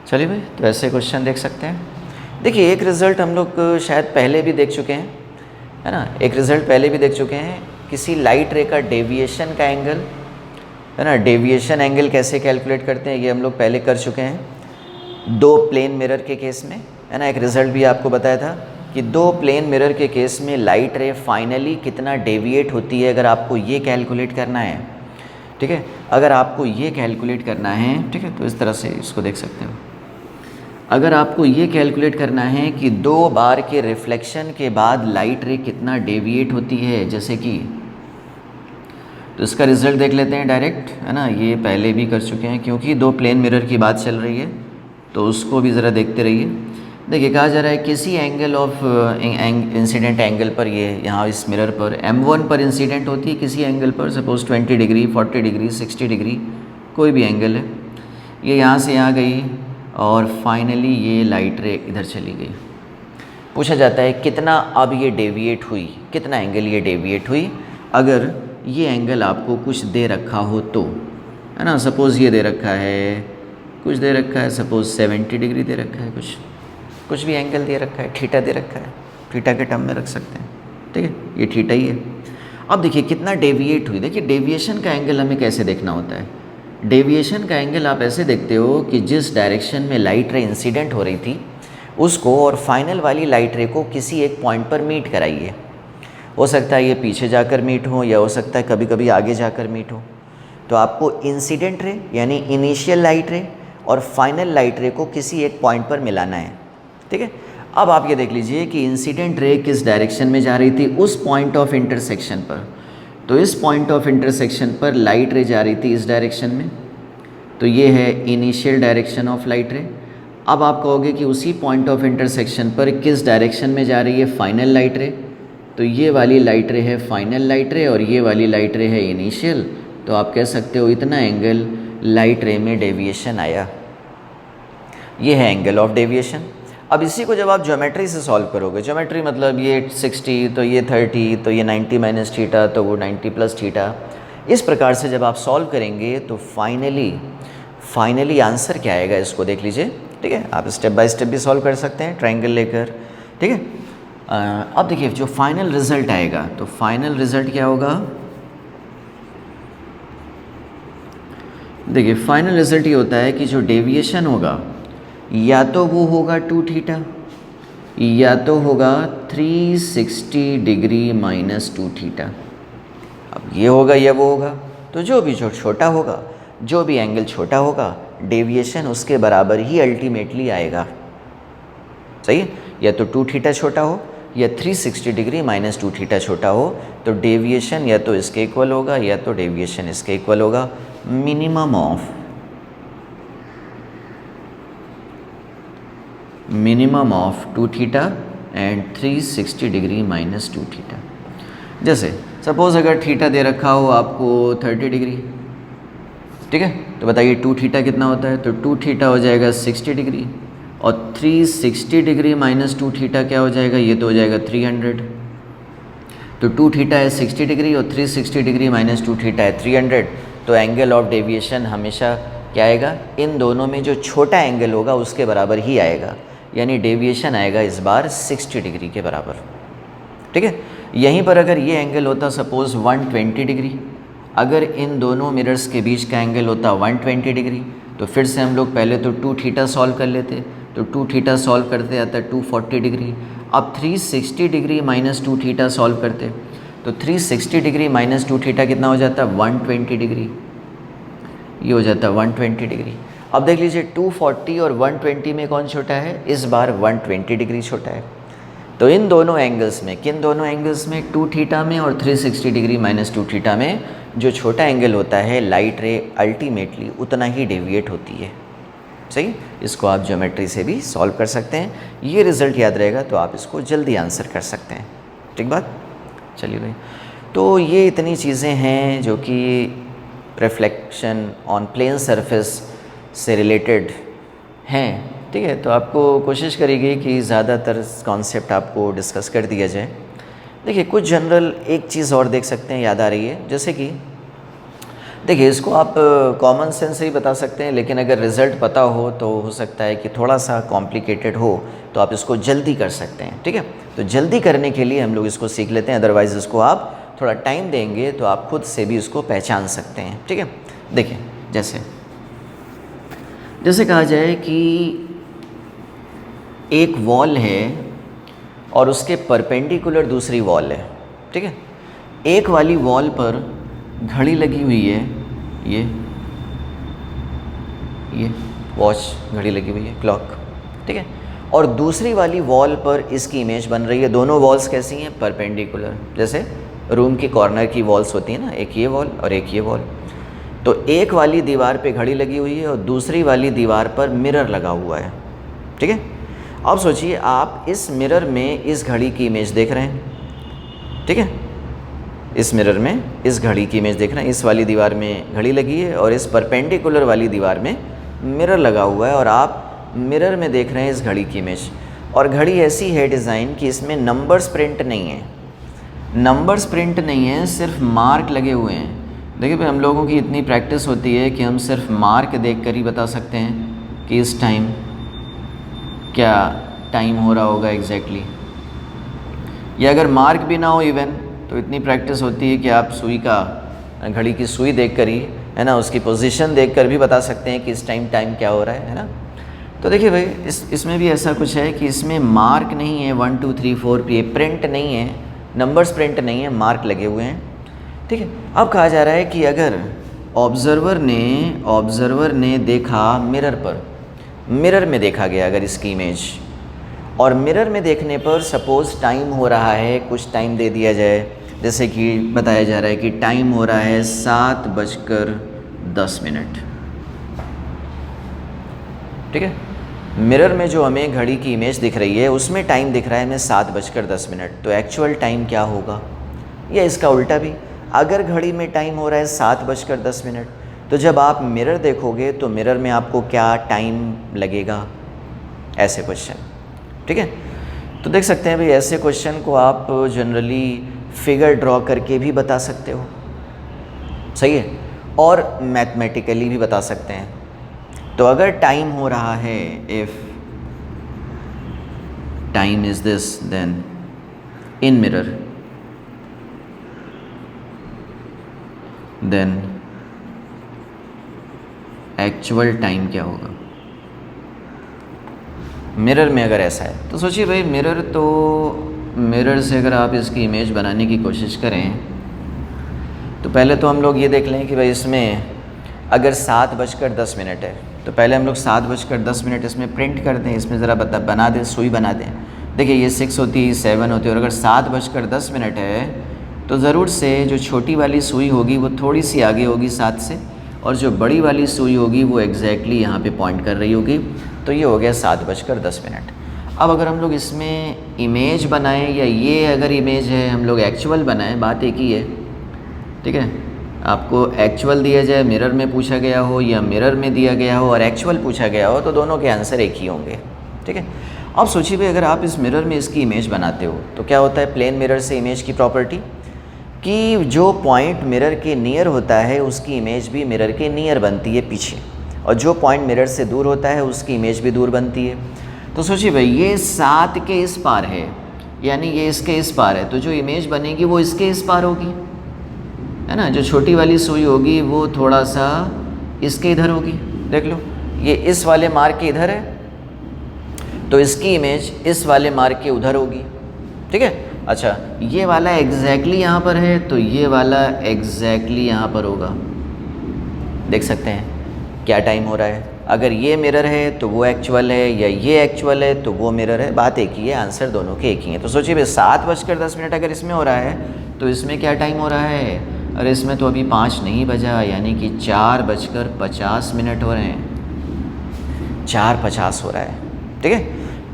चलिए भाई, तो ऐसे क्वेश्चन देख सकते हैं। देखिए एक रिज़ल्ट हम लोग शायद पहले भी देख चुके हैं, है ना, एक रिज़ल्ट पहले भी देख चुके हैं, किसी लाइट रे का डेविएशन का एंगल, है ना, डेविएशन एंगल कैसे कैलकुलेट करते हैं ये हम लोग पहले कर चुके हैं 2 प्लेन मिरर के केस में, है ना। एक रिज़ल्ट भी आपको बताया था कि 2 प्लेन मिरर के केस में लाइट रे फाइनली कितना डेविएट होती है, अगर आपको ये कैलकुलेट करना है। ठीक है, अगर आपको ये कैलकुलेट करना है, ठीक है, तो इस तरह से इसको देख सकते हो। अगर आपको ये कैलकुलेट करना है कि 2 बार के रिफ्लेक्शन के बाद लाइट रे कितना डेविएट होती है, जैसे कि, तो इसका रिज़ल्ट देख लेते हैं डायरेक्ट, है ना। ये पहले भी कर चुके हैं, क्योंकि 2 प्लेन मिरर की बात चल रही है तो उसको भी ज़रा देखते रहिए। देखिए कहा जा रहा है किसी एंगल ऑफ इंसिडेंट एंगल पर, ये यहाँ इस मिरर पर M1 पर इंसिडेंट होती है किसी एंगल पर, सपोज़ 20 डिग्री, 40 डिग्री, 60 डिग्री, कोई भी एंगल है। ये यहाँ से यहाँ गई और फाइनली ये लाइट रे इधर चली गई। पूछा जाता है कितना अब ये डेविएट हुई, कितना एंगल ये डेविएट हुई, अगर ये एंगल आपको कुछ दे रखा हो तो, है ना। सपोज़ ये दे रखा है, कुछ दे रखा है, सपोज़ 70 डिग्री दे रखा है, कुछ भी एंगल दे रखा है, थीटा दे रखा है, थीटा के टर्म में रख सकते हैं। ठीक है, ये थीटा ही है। अब देखिए कितना डेविएट हुई। देखिए डेविएशन का एंगल हमें कैसे देखना होता है, डेविएशन का एंगल आप ऐसे देखते हो कि जिस डायरेक्शन में लाइट रे इंसिडेंट हो रही थी उसको और फाइनल वाली लाइट रे को किसी एक पॉइंट पर मीट कराइए। हो सकता है ये पीछे जाकर मीट हो, या हो सकता है कभी कभी आगे जाकर मीट हो। तो आपको इंसिडेंट रे यानी इनिशियल लाइट रे और फाइनल लाइट रे को किसी एक पॉइंट पर मिलाना है। ठीक है, अब आप ये देख लीजिए कि इंसिडेंट रे किस डायरेक्शन में जा रही थी उस पॉइंट ऑफ इंटरसेक्शन पर। तो इस पॉइंट ऑफ इंटरसेक्शन पर लाइट रे जा रही थी इस डायरेक्शन में, तो ये है इनिशियल डायरेक्शन ऑफ लाइट रे। अब आप कहोगे कि उसी पॉइंट ऑफ इंटरसेक्शन पर किस डायरेक्शन में जा रही है फाइनल लाइट रे, तो ये वाली लाइट रे है फाइनल लाइट रे और ये वाली लाइट रे है इनिशियल। तो आप कह सकते हो इतना एंगल लाइट रे में डेविएशन आया, ये है एंगल ऑफ डेविएशन। अब इसी को जब आप ज्योमेट्री से सॉल्व करोगे, ज्योमेट्री मतलब ये 60 तो ये 30 तो ये 90 माइनस थीटा तो वो 90 प्लस थीटा, इस प्रकार से जब आप सॉल्व करेंगे तो फाइनली आंसर क्या आएगा इसको देख लीजिए। ठीक है, आप स्टेप बाय स्टेप भी सॉल्व कर सकते हैं ट्रायंगल लेकर। ठीक है, अब देखिए जो फाइनल रिजल्ट आएगा, तो फाइनल रिजल्ट क्या होगा, देखिए फाइनल रिजल्ट ये होता है कि जो डेविएशन होगा या तो वो होगा 2 थीटा या तो होगा 360 डिग्री माइनस 2 थीटा। अब ये होगा या वो होगा, तो जो छोटा होगा, जो भी एंगल छोटा होगा, डेविएशन उसके बराबर ही अल्टीमेटली आएगा। सही है, या तो 2 थीटा छोटा हो या 360 डिग्री माइनस 2 थीटा छोटा हो, तो डेविएशन या तो इसके इक्वल होगा या तो डेविएशन इसके इक्वल होगा। Minimum of 2 theta and 360 degree minus 2 theta. जैसे सपोज़ अगर थीटा दे रखा हो आपको 30 डिग्री, ठीक है, तो बताइए 2 थीटा कितना होता है, तो 2 थीटा हो जाएगा 60 डिग्री और 360 डिग्री माइनस 2 थीटा क्या हो जाएगा, ये तो हो जाएगा 300। तो 2 थीटा है 60 डिग्री और 360 डिग्री माइनस 2 थीटा है 300। तो एंगल ऑफ डेविएशन हमेशा क्या आएगा, इन दोनों में जो छोटा एंगल होगा उसके बराबर ही आएगा, यानी डेविएशन आएगा इस बार 60 डिग्री के बराबर। ठीक है, यहीं पर अगर ये एंगल होता सपोज़ 120 डिग्री, अगर इन दोनों मिरर्स के बीच का एंगल होता 120 डिग्री, तो फिर से हम लोग पहले तो 2 थीटा सॉल्व कर लेते, तो 2 थीटा सॉल्व करते आता 240 डिग्री। अब 360 डिग्री माइनस 2 थीटा सॉल्व करते, तो 360 डिग्री माइनस 2 थीटा कितना हो जाता है 120 डिग्री, ये हो जाता है 120 डिग्री। अब देख लीजिए 240 और 120 में कौन छोटा है, इस बार 120 डिग्री छोटा है। तो इन दोनों एंगल्स में, किन दोनों एंगल्स में, 2 थीटा में और 360 डिग्री माइनस 2 थीटा में जो छोटा एंगल होता है, लाइट रे अल्टीमेटली उतना ही डेविएट होती है। सही, इसको आप ज्योमेट्री से भी सॉल्व कर सकते हैं, ये रिज़ल्ट याद रहेगा तो आप इसको जल्दी आंसर कर सकते हैं। ठीक बात, चलिए भाई, तो ये इतनी चीज़ें हैं जो कि रिफ्लेक्शन ऑन प्लेन सरफेस से रिलेटेड हैं। ठीक है, तो आपको कोशिश करेगी कि ज़्यादातर कॉन्सेप्ट आपको डिस्कस कर दिया जाए। देखिए कुछ जनरल एक चीज़ और देख सकते हैं, याद आ रही है, जैसे कि देखिए इसको आप कॉमन सेंस से ही बता सकते हैं, लेकिन अगर रिज़ल्ट पता हो तो हो सकता है कि थोड़ा सा कॉम्प्लिकेटेड हो, तो आप इसको जल्दी कर सकते हैं। ठीक है, तो जल्दी करने के लिए हम लोग इसको सीख लेते हैं, अदरवाइज़ इसको आप थोड़ा टाइम देंगे तो आप खुद से भी इसको पहचान सकते हैं। ठीक है, देखिए जैसे कहा जाए कि एक वॉल है और उसके परपेंडिकुलर दूसरी वॉल है। ठीक है, एक वाली वॉल पर घड़ी लगी हुई है, ये वॉच घड़ी लगी हुई है, क्लॉक। ठीक है, और दूसरी वाली वॉल पर इसकी इमेज बन रही है। दोनों वॉल्स कैसी हैं, परपेंडिकुलर, जैसे रूम की कॉर्नर की वॉल्स होती है ना, एक ये वॉल और एक ये वॉल। तो एक वाली दीवार पे घड़ी लगी हुई है और दूसरी वाली दीवार पर मिरर लगा हुआ है। ठीक है, अब सोचिए आप इस मिरर में इस घड़ी की इमेज देख रहे हैं। ठीक है, इस मिरर में इस घड़ी की इमेज देख रहे हैं, इस वाली दीवार में घड़ी लगी है और इस परपेंडिकुलर वाली दीवार में मिरर लगा हुआ है, और आप मिरर में देख रहे हैं इस घड़ी की इमेज। और घड़ी ऐसी है डिज़ाइन कि इसमें नंबर्स प्रिंट नहीं है, सिर्फ मार्क लगे हुए हैं। देखिए भाई, हम लोगों की इतनी प्रैक्टिस होती है कि हम सिर्फ मार्क देखकर ही बता सकते हैं कि इस टाइम क्या टाइम हो रहा होगा एग्जैक्टली, या अगर मार्क भी ना हो इवन, तो इतनी प्रैक्टिस होती है कि आप सुई का, घड़ी की सुई देखकर ही, है ना, उसकी पोजीशन देखकर भी बता सकते हैं कि इस टाइम क्या हो रहा है ना। तो देखिए भाई, इसमें भी ऐसा कुछ है कि इसमें मार्क नहीं है 1 2 3 4, ये प्रिंट नहीं है, नंबर्स प्रिंट नहीं है, मार्क लगे हुए हैं। ठीक है, अब कहा जा रहा है कि अगर ऑब्जर्वर ने देखा मिरर में देखा गया अगर इसकी इमेज, और मिरर में देखने पर सपोज़ टाइम हो रहा है, कुछ टाइम दे दिया जाए, जैसे कि बताया जा रहा है कि टाइम हो रहा है 7:10। ठीक है, मिरर में जो हमें घड़ी की इमेज दिख रही है उसमें टाइम दिख रहा है हमें 7:10। तो एक्चुअल टाइम क्या होगा, या इसका उल्टा भी, अगर घड़ी में टाइम हो रहा है 7:10, तो जब आप मिरर देखोगे तो मिरर में आपको क्या टाइम लगेगा, ऐसे क्वेश्चन। ठीक है, तो देख सकते हैं भाई ऐसे क्वेश्चन को आप जनरली फिगर ड्रॉ करके भी बता सकते हो, सही है, और मैथमेटिकली भी बता सकते हैं। तो अगर टाइम हो रहा है, if time is this, then in mirror, then actual time क्या होगा मिरर में। अगर ऐसा है तो सोचिए भाई मिरर से अगर आप इसकी इमेज बनाने की कोशिश करें तो पहले तो हम लोग ये देख लें कि भाई इसमें अगर 7:10 है तो पहले हम लोग 7:10 इसमें प्रिंट कर दें, इसमें ज़रा बना दें, सुई बना दें। देखिए ये 6 होती है, 7 होती है, और अगर 7:10 है तो ज़रूर से जो छोटी वाली सुई होगी वो थोड़ी सी आगे होगी 7 से, और जो बड़ी वाली सुई होगी वो एग्जैक्टली यहाँ पे पॉइंट कर रही होगी। तो ये हो गया 7:10। अब अगर हम लोग इसमें इमेज बनाएं, या ये अगर इमेज है हम लोग एक्चुअल बनाएं, बात एक ही है। ठीक है, आपको एक्चुअल दिया जाए, मिरर में पूछा गया हो, या मिरर में दिया गया हो और एक्चुअल पूछा गया हो, तो दोनों के आंसर एक ही होंगे। ठीक है, अब सोचिए भाई अगर आप इस मिरर में इसकी इमेज बनाते हो तो क्या होता है प्लेन मिरर से इमेज की प्रॉपर्टी, कि जो पॉइंट मिरर के नियर होता है उसकी इमेज भी मिरर के नियर बनती है पीछे, और जो पॉइंट मिरर से दूर होता है उसकी इमेज भी दूर बनती है। तो सोचिए भाई ये 7 के इस पार है, यानी ये इसके इस पार है, तो जो इमेज बनेगी वो इसके इस पार होगी, है ना। जो छोटी वाली सुई होगी वो थोड़ा सा इसके इधर होगी, देख लो ये इस वाले मार्क के इधर है, तो इसकी इमेज इस वाले मार्क के उधर होगी। ठीक है, अच्छा ये वाला एग्जैक्टली यहाँ पर है तो ये वाला एग्जैक्टली यहाँ पर होगा। देख सकते हैं क्या टाइम हो रहा है, अगर ये मिरर है तो वो एक्चुअल है, या ये एक्चुअल है तो वो मिरर है, बात एक ही है, आंसर दोनों के एक ही हैं। तो सोचिए भाई 7:10 अगर इसमें हो रहा है तो इसमें क्या टाइम हो रहा है, अरे इसमें तो अभी 5 नहीं बजा, यानी कि 4:50 हो रहे हैं, 4:50 हो रहा है। ठीक है,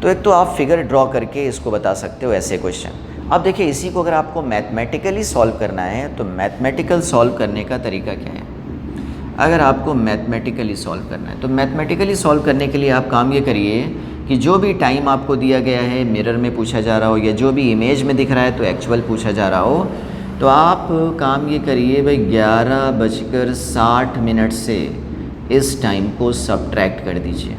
तो एक तो आप फिगर ड्रॉ करके इसको बता सकते हो ऐसे क्वेश्चन। अब देखिए इसी को अगर आपको मैथमेटिकली सॉल्व करना है तो मैथमेटिकल सॉल्व करने का तरीका क्या है। अगर आपको मैथमेटिकली सॉल्व करना है तो मैथमेटिकली सॉल्व करने के लिए आप काम ये करिए कि जो भी टाइम आपको दिया गया है मिरर में पूछा जा रहा हो, या जो भी इमेज में दिख रहा है तो एक्चुअल पूछा जा रहा हो, तो आप काम ये करिए भाई 11:60 से इस टाइम को सब्ट्रैक्ट कर दीजिए।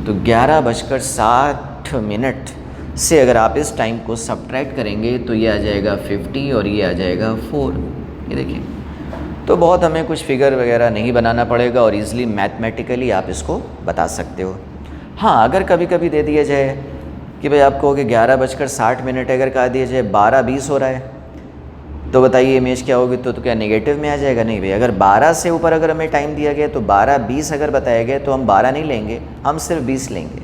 तो 11:60 से अगर आप इस टाइम को सब्ट्रैक्ट करेंगे तो ये आ जाएगा 50 और ये आ जाएगा 4। ये देखिए, तो बहुत हमें कुछ फिगर वगैरह नहीं बनाना पड़ेगा और इजीली मैथमेटिकली आप इसको बता सकते हो। हाँ, अगर कभी कभी दे दिया जाए कि भाई आपको कि 11:60 अगर कहा दिया जाए 12:20 हो रहा है, तो बताइए इमेज क्या होगी, तो क्या नेगेटिव में आ जाएगा? नहीं भाई, अगर 12 से ऊपर अगर हमें टाइम दिया गया तो 12:20 अगर बताया गया तो हम 12 नहीं लेंगे, हम सिर्फ 20 लेंगे।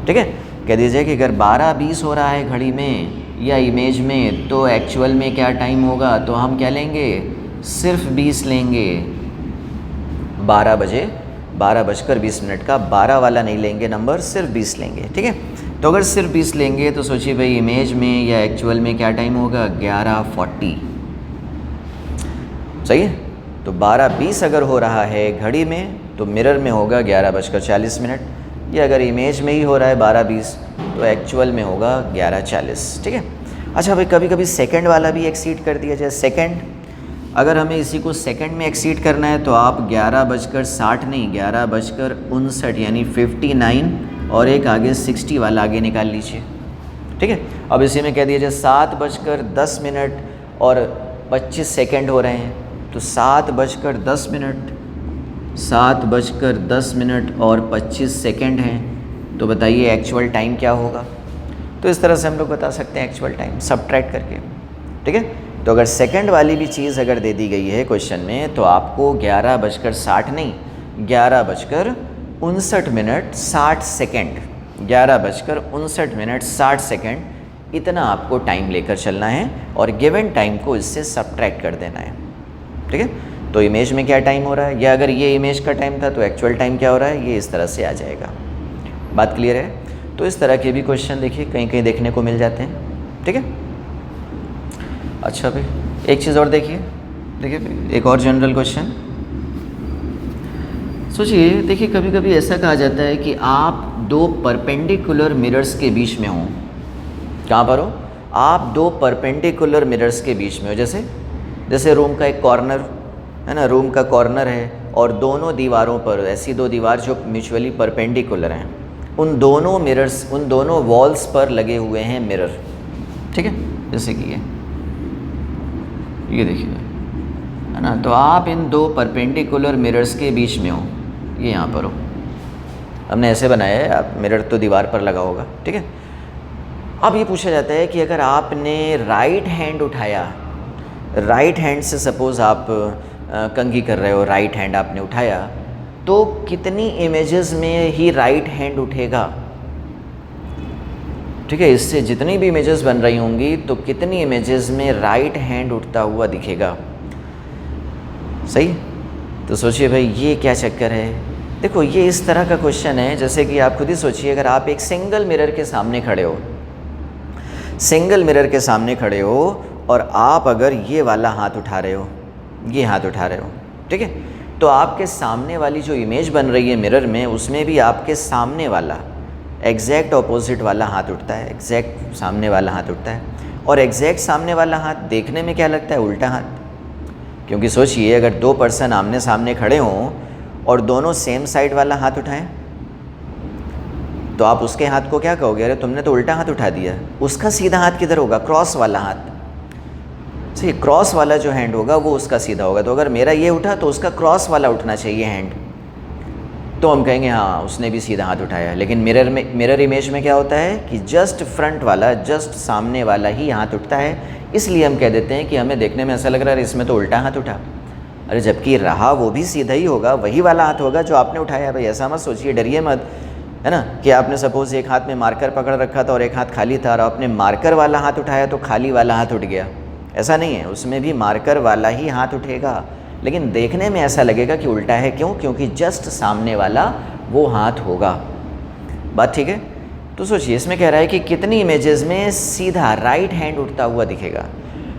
ठीक है, कह दीजिए कि अगर 12:20 हो रहा है घड़ी में या इमेज में, तो एक्चुअल में क्या टाइम होगा, तो हम क्या लेंगे, सिर्फ 20 लेंगे। 12:20 का 12 वाला नहीं लेंगे नंबर, सिर्फ 20 लेंगे। ठीक है, तो अगर सिर्फ 20 लेंगे तो सोचिए भाई इमेज में या एक्चुअल में क्या टाइम होगा, 11:40। सही है, तो 12:20 अगर हो रहा है घड़ी में तो मिरर में होगा 11:40, या अगर इमेज में ही हो रहा है 12:20 तो एक्चुअल में होगा 11:40। ठीक है, अच्छा भाई कभी कभी सेकंड वाला भी एक्सीड कर दिया जाए। सेकंड, अगर हमें इसी को सेकंड में एक्सीड करना है तो आप 11:60 नहीं, 11:59 यानी 59 और एक आगे 60 वाला आगे निकाल लीजिए। ठीक है, अब इसी में कह दिया जाए 7:10 और 25 सेकंड हो रहे हैं, तो 7:10 और 25 सेकंड हैं, तो बताइए एक्चुअल टाइम क्या होगा। तो इस तरह से हम लोग बता सकते हैं एक्चुअल टाइम सब्ट्रैक्ट करके। ठीक है, तो अगर सेकंड वाली भी चीज़ अगर दे दी गई है क्वेश्चन में तो आपको 11:60 नहीं, 11:59 60 सेकंड 11:59 इतना आपको टाइम लेकर चलना है और गिवन टाइम को इससे सब्ट्रैक्ट कर देना है। ठीक है, तो इमेज में क्या टाइम हो रहा है, या अगर ये इमेज का टाइम था तो एक्चुअल टाइम क्या हो रहा है, ये इस तरह से आ जाएगा। बात क्लियर है? तो इस तरह के भी क्वेश्चन देखिए कहीं कहीं देखने को मिल जाते हैं। ठीक है, अच्छा भाई एक चीज़ और देखिए एक और जनरल क्वेश्चन सोचिए। देखिए कभी कभी ऐसा कहा जाता है कि आप दो परपेंडिकुलर मिरर्स के बीच में हो। कहाँ पर हो? आप दो परपेंडिकुलर मिरर्स के बीच में हो। जैसे रूम का एक कॉर्नर है ना, रूम का कॉर्नर है और दोनों दीवारों पर ऐसी दो दीवार जो म्यूचुअली परपेंडिकुलर हैं, उन दोनों मिरर्स, उन दोनों वॉल्स पर लगे हुए हैं मिरर। ठीक है, जैसे कि ये देखिए है ना, तो आप इन दो परपेंडिकुलर मिरर्स के बीच में हो, ये यहाँ पर हो। हमने ऐसे बनाया है, आप मिरर तो दीवार पर लगा होगा। ठीक है, अब ये पूछा जाता है कि अगर आपने राइट हैंड उठाया, राइट हैंड से सपोज़ आप कंघी कर रहे हो, राइट हैंड आपने उठाया, तो कितनी इमेजेस में ही राइट हैंड उठेगा? ठीक है, इससे जितनी भी इमेजेस बन रही होंगी तो कितनी इमेजेस में राइट हैंड उठता हुआ दिखेगा? सही? तो सोचिए भाई ये क्या चक्कर है। देखो ये इस तरह का क्वेश्चन है, जैसे कि आप खुद ही सोचिए, अगर आप एक सिंगल मिरर के सामने खड़े हो, सिंगल मिरर के सामने खड़े हो और आप अगर ये वाला हाथ उठा रहे हो, ये हाथ उठा रहे हो, ठीक है, तो आपके सामने वाली जो इमेज बन रही है मिरर में, उसमें भी आपके सामने वाला एग्जैक्ट ऑपोजिट वाला हाथ उठता है, एग्जैक्ट सामने वाला हाथ उठता है। और एग्जैक्ट सामने वाला हाथ देखने में क्या लगता है? उल्टा हाथ। क्योंकि सोचिए अगर दो पर्सन आमने सामने खड़े हों और दोनों सेम साइड वाला हाथ उठाएं, तो आप उसके हाथ को क्या कहोगे? अरे तुमने तो उल्टा हाथ उठा दिया। उसका सीधा हाथ किधर होगा? क्रॉस वाला हाथ। सही, क्रॉस वाला जो हैंड होगा वो उसका सीधा होगा। तो अगर मेरा ये उठा तो उसका क्रॉस वाला उठना चाहिए हैंड, तो हम कहेंगे हाँ उसने भी सीधा हाथ उठाया। लेकिन मिरर इमेज में क्या होता है कि जस्ट फ्रंट वाला, जस्ट सामने वाला ही हाथ उठता है, इसलिए हम कह देते हैं कि हमें देखने में ऐसा लग रहा है इसमें तो उल्टा हाथ उठा। अरे जबकि रहा वो भी सीधा ही होगा, वही वाला हाथ होगा जो आपने उठाया। भाई ऐसा मत सोचिए, डरिए मत, है ना, कि आपने सपोज़ एक हाथ में मार्कर पकड़ रखा था और एक हाथ खाली था और आपने मार्कर वाला हाथ उठाया तो खाली वाला हाथ उठ गया। ऐसा नहीं है, उसमें भी मार्कर वाला ही हाथ उठेगा, लेकिन देखने में ऐसा लगेगा कि उल्टा है। क्यों? क्योंकि जस्ट सामने वाला वो हाथ होगा। बात ठीक है? तो सोचिए इसमें कह रहा है कि कितनी इमेजेस में सीधा राइट हैंड उठता हुआ दिखेगा।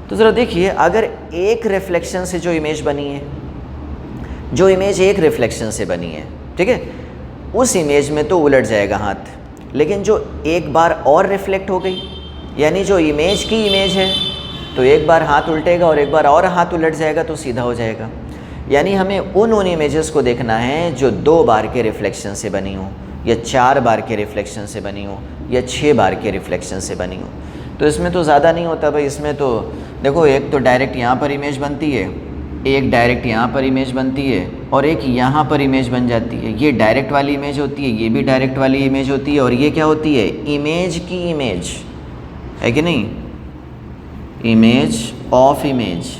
तो ज़रा देखिए, अगर एक रिफ्लेक्शन से जो इमेज बनी है, जो इमेज एक रिफ्लेक्शन से बनी है, ठीक है, उस इमेज में तो उलट जाएगा हाथ। लेकिन जो एक बार और रिफ्लेक्ट हो गई, यानी जो इमेज की इमेज है, तो एक बार हाथ उल्टेगा और एक बार और हाथ उलट जाएगा तो सीधा हो जाएगा। यानी हमें उन इमेजेस को देखना है जो 2 बार के रिफ्लेक्शन से बनी हो, या 4 बार के रिफ्लेक्शन से बनी हो, या 6 बार के रिफ्लेक्शन से बनी हो। तो इसमें तो ज़्यादा नहीं होता भाई। इसमें तो देखो, एक तो डायरेक्ट यहाँ पर इमेज बनती है, एक डायरेक्ट यहाँ पर इमेज बनती है, और एक यहाँ पर इमेज बन जाती है। ये डायरेक्ट वाली इमेज होती है, ये भी डायरेक्ट वाली इमेज होती है, और ये क्या होती है? इमेज की इमेज है कि नहीं? Image of image.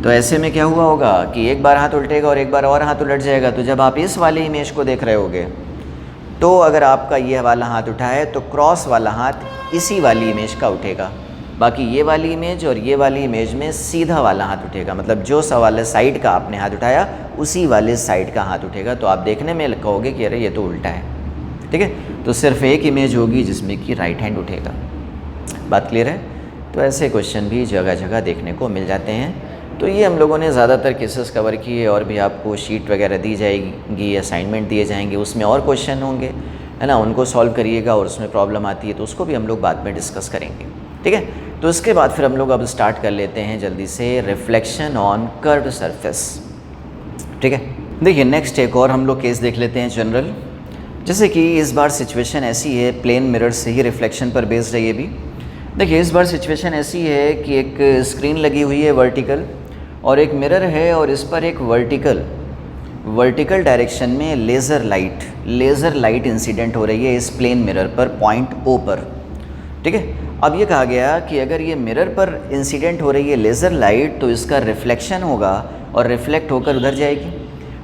तो ऐसे में क्या हुआ होगा कि एक बार हाथ उल्टेगा और एक बार और हाथ उलट जाएगा। तो जब आप इस वाली इमेज को देख रहे होगे, तो अगर आपका ये वाला हाथ उठा है तो क्रॉस वाला हाथ इसी वाली इमेज का उठेगा। बाकी ये वाली इमेज और ये वाली इमेज में सीधा वाला हाथ उठेगा, मतलब जो वाले साइड का आपने हाथ उठाया उसी वाले साइड का हाथ उठेगा। तो आप देखने में कहोगे कि अरे ये तो उल्टा है। ठीक है, तो सिर्फ एक इमेज होगी जिसमें कि राइट हैंड उठेगा। बात क्लियर है? तो ऐसे क्वेश्चन भी जगह जगह देखने को मिल जाते हैं। तो ये हम लोगों ने ज़्यादातर केसेस कवर किए, और भी आपको शीट वगैरह दी जाएगी, असाइनमेंट दिए जाएंगे, उसमें और क्वेश्चन होंगे, है ना, उनको सॉल्व करिएगा। और उसमें प्रॉब्लम आती है तो उसको भी हम लोग बाद में डिस्कस करेंगे। ठीक है, तो इसके बाद फिर हम लोग अब स्टार्ट कर लेते हैं जल्दी से रिफ्लेक्शन ऑन कर्व्ड सरफेस। ठीक है, देखिए नेक्स्ट एक और हम लोग केस देख लेते हैं जनरल। जैसे कि इस बार सिचुएशन ऐसी है, प्लेन मिरर से ही रिफ्लेक्शन पर बेस्ड है ये भी। देखिए इस बार सिचुएशन ऐसी है कि एक स्क्रीन लगी हुई है वर्टिकल, और एक मिरर है, और इस पर एक वर्टिकल डायरेक्शन में लेज़र लाइट इंसिडेंट हो रही है इस प्लेन मिरर पर, पॉइंट O पर। ठीक है, अब ये कहा गया कि अगर ये मिरर पर इंसिडेंट हो रही है लेज़र लाइट, तो इसका रिफ्लेक्शन होगा और रिफ्लेक्ट होकर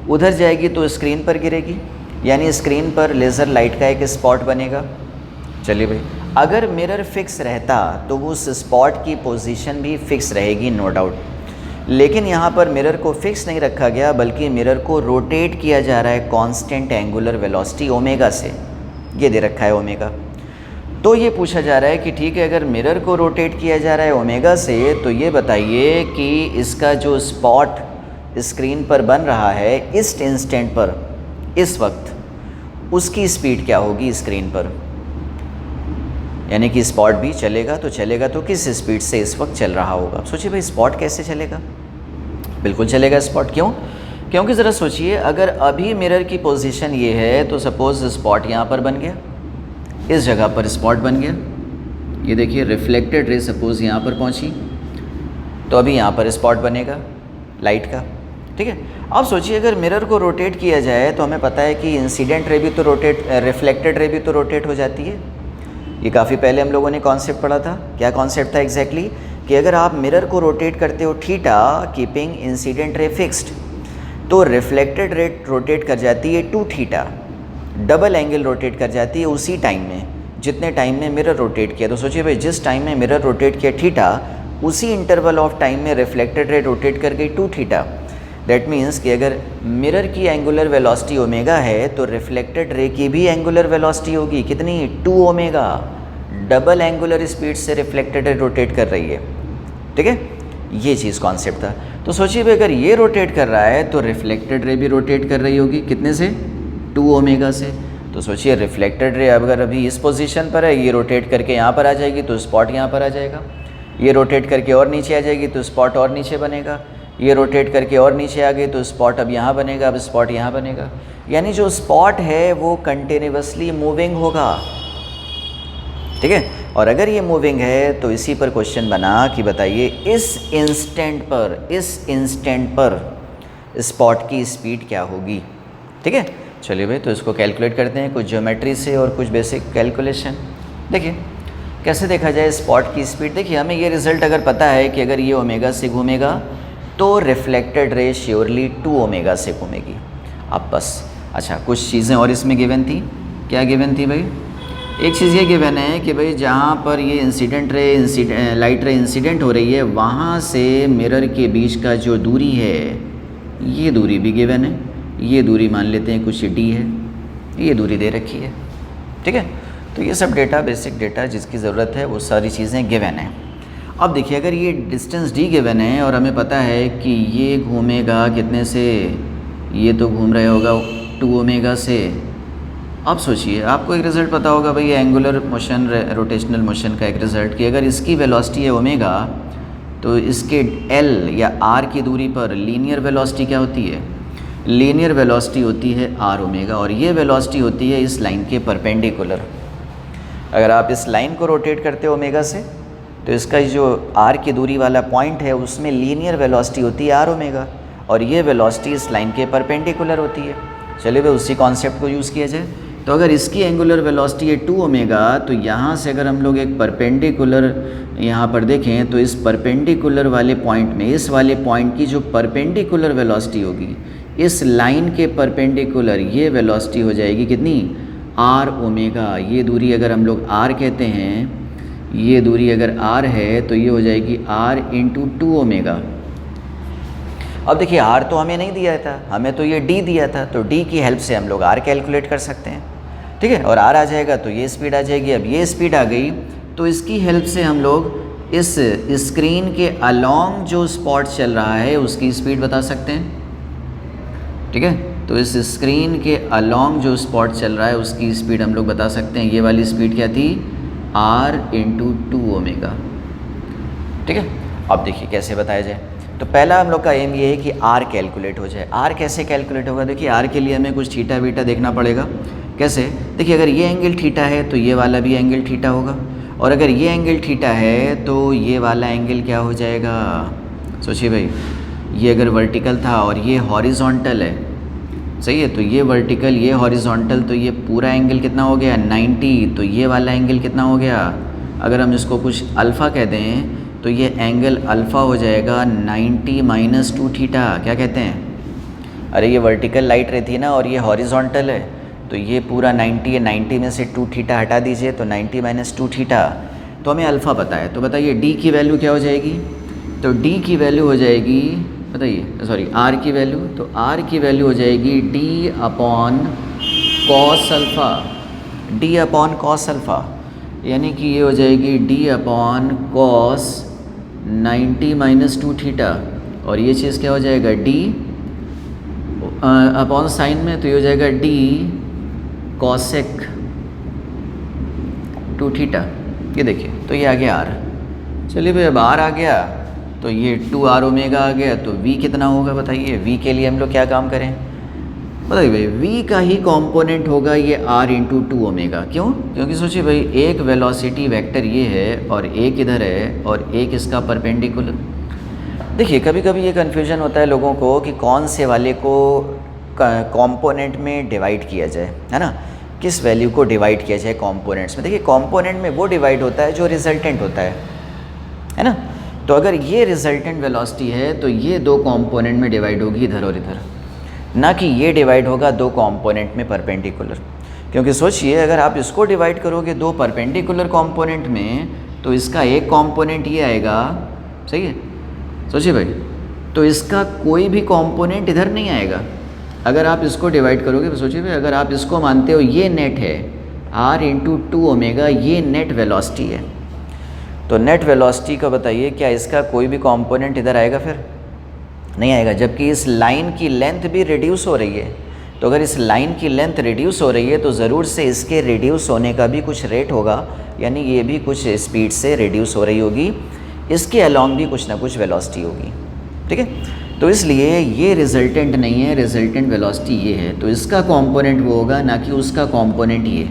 उधर जाएगी तो स्क्रीन पर गिरेगी, यानी स्क्रीन पर लेज़र लाइट का एक स्पॉट बनेगा। चलिए भाई, अगर मिरर फिक्स रहता तो उस स्पॉट की पोजीशन भी फिक्स रहेगी, नो डाउट। लेकिन यहाँ पर मिरर को फिक्स नहीं रखा गया, बल्कि मिरर को रोटेट किया जा रहा है कांस्टेंट एंगुलर वेलोसिटी ओमेगा से। ये दे रखा है ओमेगा। तो ये पूछा जा रहा है कि ठीक है, अगर मिरर को रोटेट किया जा रहा है ओमेगा से, तो ये बताइए कि इसका जो स्पॉट स्क्रीन पर बन रहा है इस इंस्टेंट पर, इस वक्त, उसकी स्पीड क्या होगी स्क्रीन पर। यानी कि स्पॉट भी चलेगा तो किस स्पीड से इस वक्त चल रहा होगा। सोचिए भाई, स्पॉट कैसे चलेगा? बिल्कुल चलेगा स्पॉट। क्यों? क्योंकि ज़रा सोचिए, अगर अभी मिरर की पोजीशन ये है तो सपोज़ स्पॉट यहाँ पर बन गया, इस जगह पर स्पॉट बन गया। ये देखिए, रिफ्लेक्टेड रे सपोज़ यहाँ पर पहुँची, तो अभी यहाँ पर स्पॉट बनेगा लाइट का। ठीक है, अब सोचिए अगर मिरर को रोटेट किया जाए तो हमें पता है कि इंसिडेंट रे भी तो रोटेट, रिफ्लेक्टेड रे भी तो रोटेट हो जाती है। ये काफ़ी पहले हम लोगों ने कॉन्सेप्ट पढ़ा था। क्या कॉन्सेप्ट था एग्जैक्टली? कि अगर आप मिरर को रोटेट करते हो theta, keeping incident ray fixed, तो रिफ्लेक्टेड रे रोटेट कर जाती है 2 थीटा, डबल एंगल रोटेट कर जाती है उसी टाइम में जितने टाइम में मिरर रोटेट किया। तो सोचिए भाई, जिस टाइम में मिरर रोटेट किया थीटा, उसी इंटरवल ऑफ टाइम में रिफ्लेक्टेड रे रोटेट कर गई 2 थीटा। दैट मीन्स कि अगर मिरर की एंगुलर वेलोसिटी ओमेगा है तो रिफ्लेक्टेड रे की भी एंगुलर वेलोसिटी होगी कितनी? 2 ओमेगा। डबल एंगुलर स्पीड से रिफ्लेक्टेड रे रोटेट कर रही है। ठीक है, ये चीज़ कॉन्सेप्ट था। तो सोचिए भाई, अगर ये रोटेट कर रहा है तो रिफ्लेक्टेड रे भी रोटेट कर रही होगी कितने से? 2 ओमेगा से। तो सोचिए, रिफ्लेक्टेड रे अगर अभी इस पोजीशन पर है, ये रोटेट करके यहाँ पर आ जाएगी तो स्पॉट यहाँ पर आ जाएगा। ये रोटेट करके और नीचे आ जाएगी तो स्पॉट और नीचे बनेगा। ये रोटेट करके और नीचे आ गई तो स्पॉट अब यहाँ बनेगा, अब स्पॉट यहाँ बनेगा। यानी जो स्पॉट है वो कंटिन्यूअसली मूविंग होगा। ठीक है, और अगर ये मूविंग है तो इसी पर क्वेश्चन बना कि बताइए इस इंस्टेंट पर स्पॉट की स्पीड क्या होगी। ठीक है, चलिए भाई, तो इसको कैलकुलेट करते हैं कुछ ज्योमेट्री से और कुछ बेसिक कैलकुलेशन। देखिए कैसे देखा जाए स्पॉट की स्पीड। देखिए, हमें ये रिज़ल्ट अगर पता है कि अगर ये ओमेगा से घूमेगा तो रिफ्लेक्टेड रे श्योरली 2 ओमेगा से घूमेगी। अब बस, अच्छा कुछ चीज़ें और इसमें गिवन थी। क्या गिवन थी भाई? एक चीज़ ये गिवन है कि भाई जहाँ पर ये लाइट रे इंसिडेंट हो रही है, वहाँ से मिरर के बीच का जो दूरी है, ये दूरी भी गिवन है। ये दूरी मान लेते हैं कुछ d है, ये दूरी दे रखी है। ठीक है, तो ये सब डेटा, बेसिक डेटा जिसकी ज़रूरत है वो सारी चीज़ें गिवन है। अब देखिए, अगर ये डिस्टेंस d गिवन है और हमें पता है कि ये घूमेगा कितने से, ये तो घूम रहा होगा 2 ओमेगा से। अब सोचिए, आपको एक रिज़ल्ट पता होगा भाई एंगुलर मोशन, रोटेशनल मोशन का एक रिज़ल्ट, कि अगर इसकी वेलोसिटी है ओमेगा तो इसके l या r की दूरी पर लीनियर वेलोसिटी क्या होती है? लीनियर वेलोसिटी होती है r ओमेगा, और ये वेलोसिटी होती है इस लाइन के परपेंडिकुलर। अगर आप इस लाइन को रोटेट करते हो ओमेगा से, तो इसका जो r की दूरी वाला पॉइंट है उसमें लीनियर वेलोसिटी होती है r ओमेगा, और ये वेलोसिटी इस लाइन के परपेंडिकुलर होती है। चलिए भाई, उसी कॉन्सेप्ट को यूज़ किया जाए। तो अगर इसकी एंगुलर वेलोसिटी है 2 ओमेगा, तो यहाँ से अगर हम लोग एक परपेंडिकुलर यहाँ पर देखें तो इस परपेंडिकुलर वाले पॉइंट में, इस वाले पॉइंट की जो परपेंडिकुलर वेलोसिटी होगी इस लाइन के परपेंडिकुलर, ये वेलोसिटी हो जाएगी कितनी? r omega. ये दूरी अगर हम लोग r कहते हैं, ये दूरी अगर r है तो ये हो जाएगी r इंटू 2 ओमेगा। अब देखिए, r तो हमें नहीं दिया था, हमें तो ये d दिया था, तो d की हेल्प से हम लोग r कैलकुलेट कर सकते हैं। ठीक है, और r आ जाएगा तो ये स्पीड आ जाएगी। अब ये स्पीड आ गई तो इसकी हेल्प से हम लोग इस स्क्रीन के अलॉन्ग जो स्पॉट चल रहा है उसकी स्पीड बता सकते हैं। ठीक है, तो इस स्क्रीन के अलॉन्ग जो स्पॉट चल रहा है उसकी स्पीड हम लोग बता सकते हैं। ये वाली स्पीड क्या थी? r into 2 omega. ठीक है, अब देखिए कैसे बताया जाए। तो पहला हम लोग का एम ये है कि r कैलकुलेट हो जाए। r कैसे कैलकुलेट होगा? देखिए, r के लिए हमें कुछ थीटा वीटा देखना पड़ेगा। कैसे? देखिए, अगर ये एंगल थीटा है तो ये वाला भी एंगल थीटा होगा, और अगर ये एंगल थीटा है तो ये वाला एंगल क्या हो जाएगा? सोचिए भाई, ये अगर वर्टिकल था और ये हॉरिजॉन्टल है, सही है, तो ये वर्टिकल, ये हॉरिजॉन्टल, तो ये पूरा एंगल कितना हो गया? 90। तो ये वाला एंगल कितना हो गया? अगर हम इसको कुछ अल्फ़ा कह दें तो ये एंगल अल्फ़ा हो जाएगा 90 माइनस 2 थीटा। क्या कहते हैं? अरे ये वर्टिकल लाइट रहती है ना और ये हॉरिजॉन्टल है, तो ये पूरा 90 है, 90 में से 2 थीटा हटा दीजिए तो 90 माइनस 2 थीटा, तो हमें अल्फ़ा पता है। तो बताइए डी की वैल्यू क्या हो जाएगी? तो डी की वैल्यू हो जाएगी, बताइए सॉरी आर की वैल्यू, तो आर की वैल्यू हो जाएगी D upon cos alpha, D upon cos alpha, यानी कि ये हो जाएगी D upon cos 90 minus 2 theta, और ये चीज़ क्या हो जाएगा डी अपॉन साइन में, तो ये हो जाएगा डी कॉसेक 2 थीटा। ये देखिए तो ये आ गया आर। चलिए भाई अब आर आ गया तो ये 2 आर ओमेगा आ गया, तो वी कितना होगा बताइए? वी के लिए हम लोग क्या काम करें बताइए भाई? वी का ही कंपोनेंट होगा ये आर इंटू 2 ओमेगा। क्यों? क्योंकि सोचिए भाई एक वेलोसिटी वेक्टर ये है और एक इधर है और एक इसका परपेंडिकुलर। देखिए कभी कभी ये कन्फ्यूजन होता है लोगों को कि कौन से वाले को कंपोनेंट में डिवाइड किया जाए, है ना, किस वैल्यू को डिवाइड किया जाए कंपोनेंट्स में। देखिए कंपोनेंट में वो डिवाइड होता है जो रिजल्टेंट होता है ना। तो अगर ये रिजल्टेंट वेलोसिटी है तो ये 2 कंपोनेंट में डिवाइड होगी इधर और इधर, ना कि ये डिवाइड होगा 2 कंपोनेंट में परपेंडिकुलर। क्योंकि सोचिए अगर आप इसको डिवाइड करोगे 2 परपेंडिकुलर कंपोनेंट में तो इसका एक कंपोनेंट ये आएगा, सही है, सोचिए भाई, तो इसका कोई भी कंपोनेंट इधर नहीं आएगा। अगर आप इसको डिवाइड करोगे तो सोचिए भाई अगर आप इसको मानते हो ये नेट है आर इंटू 2 ओमेगा, ये नेट वेलोसिटी है, तो नेट वेलोसिटी का बताइए क्या इसका कोई भी कंपोनेंट इधर आएगा? फिर नहीं आएगा। जबकि इस लाइन की लेंथ भी रिड्यूस हो रही है, तो अगर इस लाइन की लेंथ रिड्यूस हो रही है तो ज़रूर से इसके रिड्यूस होने का भी कुछ रेट होगा, यानी ये भी कुछ स्पीड से रिड्यूस हो रही होगी, इसके अलॉन्ग भी कुछ ना कुछ वेलोसिटी होगी, ठीक है। तो इसलिए ये रिजल्टेंट नहीं है, रिजल्टेंट वेलोसिटी ये है, तो इसका कंपोनेंट वो होगा ना कि उसका कंपोनेंट ये।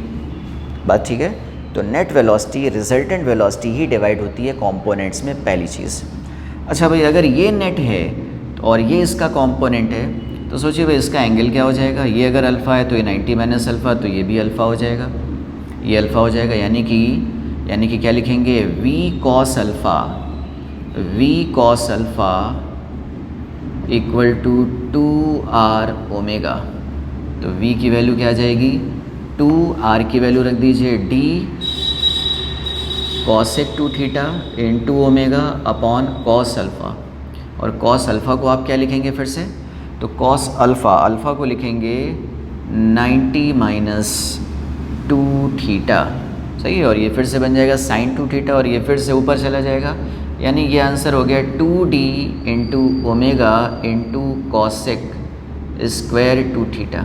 बात ठीक है? तो नेट वेलोसिटी रिजल्टेंट वेलोसिटी ही डिवाइड होती है कंपोनेंट्स में, पहली चीज़। अच्छा भाई अगर ये नेट है और ये इसका कंपोनेंट है तो सोचिए भाई इसका एंगल क्या हो जाएगा? ये अगर अल्फ़ा है तो ये 90 माइनस अल्फ़ा, तो ये भी अल्फ़ा हो जाएगा, ये अल्फ़ा हो जाएगा, यानी कि क्या लिखेंगे? V cos alpha, v cos alpha equal to 2r omega. तो v की वैल्यू क्या आ जाएगी? 2r की वैल्यू रख दीजिए d cosec 2 theta into omega upon cos alpha, और कॉस अल्फ़ा को आप क्या लिखेंगे फिर से? तो कॉस अल्फ़ा को लिखेंगे 90 माइनस 2 थीटा, सही है, और ये फिर से बन जाएगा साइन 2 थीटा, और ये फिर से ऊपर चला जाएगा, यानी ये आंसर हो गया 2d into omega into cosec square 2 theta,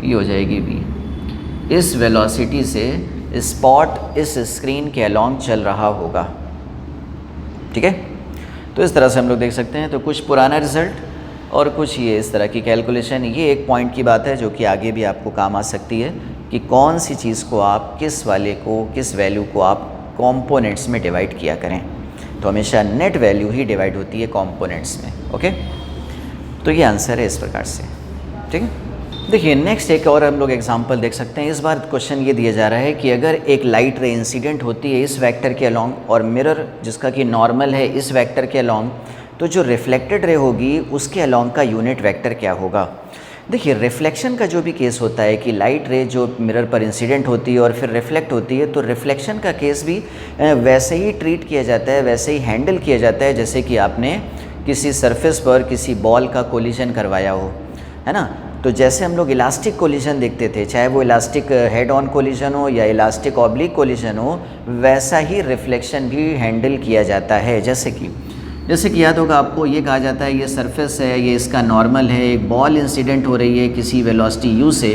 ये हो जाएगी v। इस वेलोसिटी से स्पॉट इस स्क्रीन के अलॉन्ग चल रहा होगा, ठीक है। तो इस तरह से हम लोग देख सकते हैं। तो कुछ पुराना रिज़ल्ट और कुछ ये इस तरह की कैलकुलेशन, ये एक पॉइंट की बात है जो कि आगे भी आपको काम आ सकती है कि कौन सी चीज़ को आप किस वाले को किस वैल्यू को आप कंपोनेंट्स में डिवाइड किया करें। तो हमेशा नेट वैल्यू ही डिवाइड होती है कंपोनेंट्स में, ओके। तो ये आंसर है इस प्रकार से, ठीक है। देखिए नेक्स्ट एक और हम लोग एग्जांपल देख सकते हैं। इस बार क्वेश्चन ये दिया जा रहा है कि अगर एक लाइट रे इंसिडेंट होती है इस वेक्टर के अलॉन्ग और मिरर जिसका कि नॉर्मल है इस वेक्टर के अलॉन्ग, तो जो रिफ्लेक्टेड रे होगी उसके अलॉन्ग का यूनिट वेक्टर क्या होगा। देखिए रिफ्लेक्शन का जो भी केस होता है कि लाइट रे जो मिरर पर इंसिडेंट होती है और फिर रिफ्लेक्ट होती है, तो रिफ्लेक्शन का केस भी वैसे ही ट्रीट किया जाता है, वैसे ही हैंडल किया जाता है जैसे कि आपने किसी सरफेस पर किसी बॉल का कोलिजन करवाया हो, है ना। तो जैसे हम लोग इलास्टिक कोलिजन देखते थे, चाहे वो इलास्टिक हेड ऑन कोलिजन हो या इलास्टिक ऑब्लिक कोलिजन हो, वैसा ही रिफ्लेक्शन भी हैंडल किया जाता है। जैसे कि याद होगा आपको, ये कहा जाता है ये सरफेस है, ये इसका नॉर्मल है, एक बॉल इंसिडेंट हो रही है किसी वेलोसिटी u से,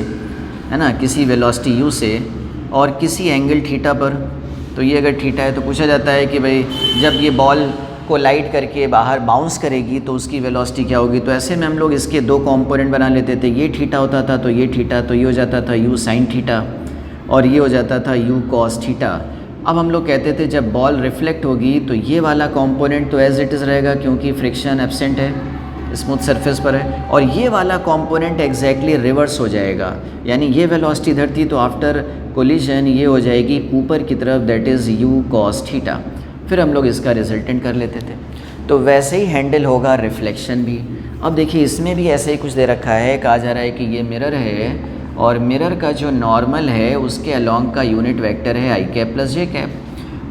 है ना, किसी वेलोसिटी u से और किसी एंगल थीटा पर। तो ये अगर थीटा है तो पूछा जाता है कि भाई जब ये बॉल को लाइट करके बाहर बाउंस करेगी तो उसकी वेलोसिटी क्या होगी। तो ऐसे में हम लोग इसके 2 कंपोनेंट बना लेते थे, ये थीटा होता था तो ये थीटा, तो ये हो जाता था u साइन थीटा और ये हो जाता था u कॉस थीटा। अब हम लोग कहते थे जब बॉल रिफ्लेक्ट होगी तो ये वाला कंपोनेंट तो एज इट इज़ रहेगा क्योंकि फ्रिक्शन एब्सेंट है, स्मूथ सरफेस पर है, और ये वाला कंपोनेंट एग्जैक्टली रिवर्स हो जाएगा, यानी ये वेलोसिटी इधर थी तो आफ्टर कोलिजन ये हो जाएगी ऊपर की तरफ, that is u cos theta. फिर हम लोग इसका रिजल्टेंट कर लेते थे। तो वैसे ही हैंडल होगा रिफ्लेक्शन भी। अब देखिए इसमें भी ऐसे ही कुछ दे रखा है, कहा जा रहा है कि ये मिरर है और मिरर का जो नॉर्मल है उसके अलोंग का यूनिट वेक्टर है आई कैप प्लस जे कैप,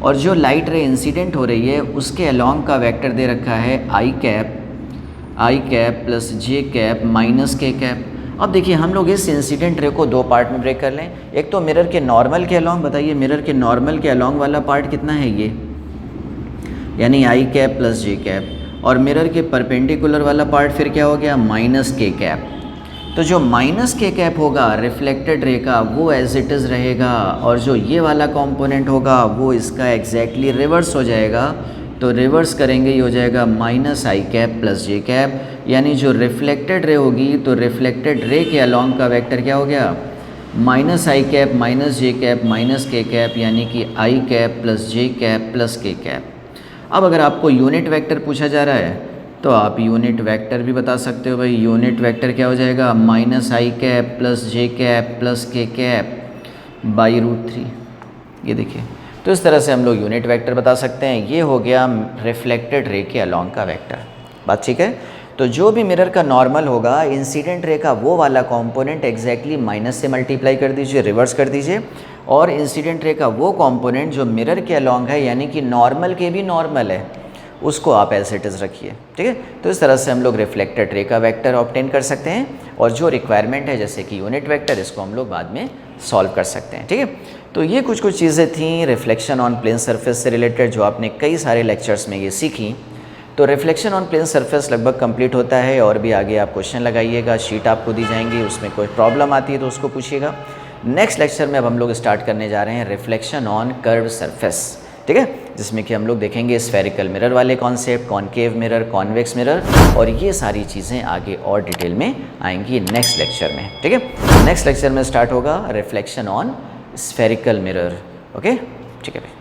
और जो लाइट रे इंसिडेंट हो रही है उसके अलोंग का वेक्टर दे रखा है आई कैप प्लस जे कैप माइनस के कैप। अब देखिए हम लोग इस इंसिडेंट रे को दो पार्ट में ब्रेक कर लें। एक तो मिरर के नॉर्मल के अलोंग, बताइए मिरर के नॉर्मल के अलोंग वाला पार्ट कितना है ये, यानी आई कैप प्लस जे कैप, और मिरर के परपेंडिकुलर वाला पार्ट फिर क्या हो गया, माइनस के कैप। तो जो माइनस के कैप होगा रिफ्लेक्टेड रे का वो एज इट इज़ रहेगा, और जो ये वाला कंपोनेंट होगा वो इसका एग्जैक्टली रिवर्स हो जाएगा। तो रिवर्स करेंगे ये हो जाएगा माइनस आई कैप प्लस जे कैप, यानी जो रिफ्लेक्टेड रे होगी तो रिफ्लेक्टेड रे के अलोंग का वेक्टर क्या हो गया, माइनस आई कैप माइनस जे कैप माइनस के कैप, यानी कि आई कैप प्लस जे कैप प्लस के कैप। अब अगर आपको यूनिट वेक्टर पूछा जा रहा है तो आप यूनिट वेक्टर भी बता सकते हो भाई। यूनिट वेक्टर क्या हो जाएगा, माइनस आई कैप प्लस जे कैप प्लस के कैप बाई √3। ये देखिए, तो इस तरह से हम लोग यूनिट वेक्टर बता सकते हैं। ये हो गया रिफ्लेक्टेड रे के अलोंग का वेक्टर। बात ठीक है। तो जो भी मिरर का नॉर्मल होगा इंसिडेंट रे का वो वाला कंपोनेंट एग्जैक्टली माइनस से मल्टीप्लाई कर दीजिए, रिवर्स कर दीजिए, और इंसिडेंट रे का वो कंपोनेंट जो मिरर के अलोंग है यानी कि नॉर्मल के भी नॉर्मल है उसको आप एज इट इज़ रखिए। ठीक है, तो इस तरह से हम लोग रिफ्लेक्टेड रे का वेक्टर ऑब्टेन कर सकते हैं, और जो रिक्वायरमेंट है जैसे कि यूनिट वेक्टर इसको हम लोग बाद में सॉल्व कर सकते हैं। ठीक है, तो ये कुछ चीज़ें थी रिफ्लेक्शन ऑन प्लेन सरफेस से रिलेटेड जो आपने कई सारे लेक्चर्स में ये सीखी। तो रिफ्लेक्शन ऑन प्लेन सरफेस लगभग कंप्लीट होता है, और भी आगे आप क्वेश्चन लगाइएगा, शीट आपको दी जाएंगी, उसमें कोई प्रॉब्लम आती है तो उसको पूछिएगा। नेक्स्ट लेक्चर में अब हम लोग स्टार्ट करने जा रहे हैं रिफ्लेक्शन ऑन कर्व सरफेस। ठीक है, जिसमें कि हम लोग देखेंगे स्फेरिकल मिरर वाले concept, concave mirror, convex mirror, और ये सारी चीज़ें आगे और डिटेल में आएंगी नेक्स्ट लेक्चर में। ठीक है, नेक्स्ट लेक्चर में स्टार्ट होगा reflection on spherical mirror. Okay, ठीक है।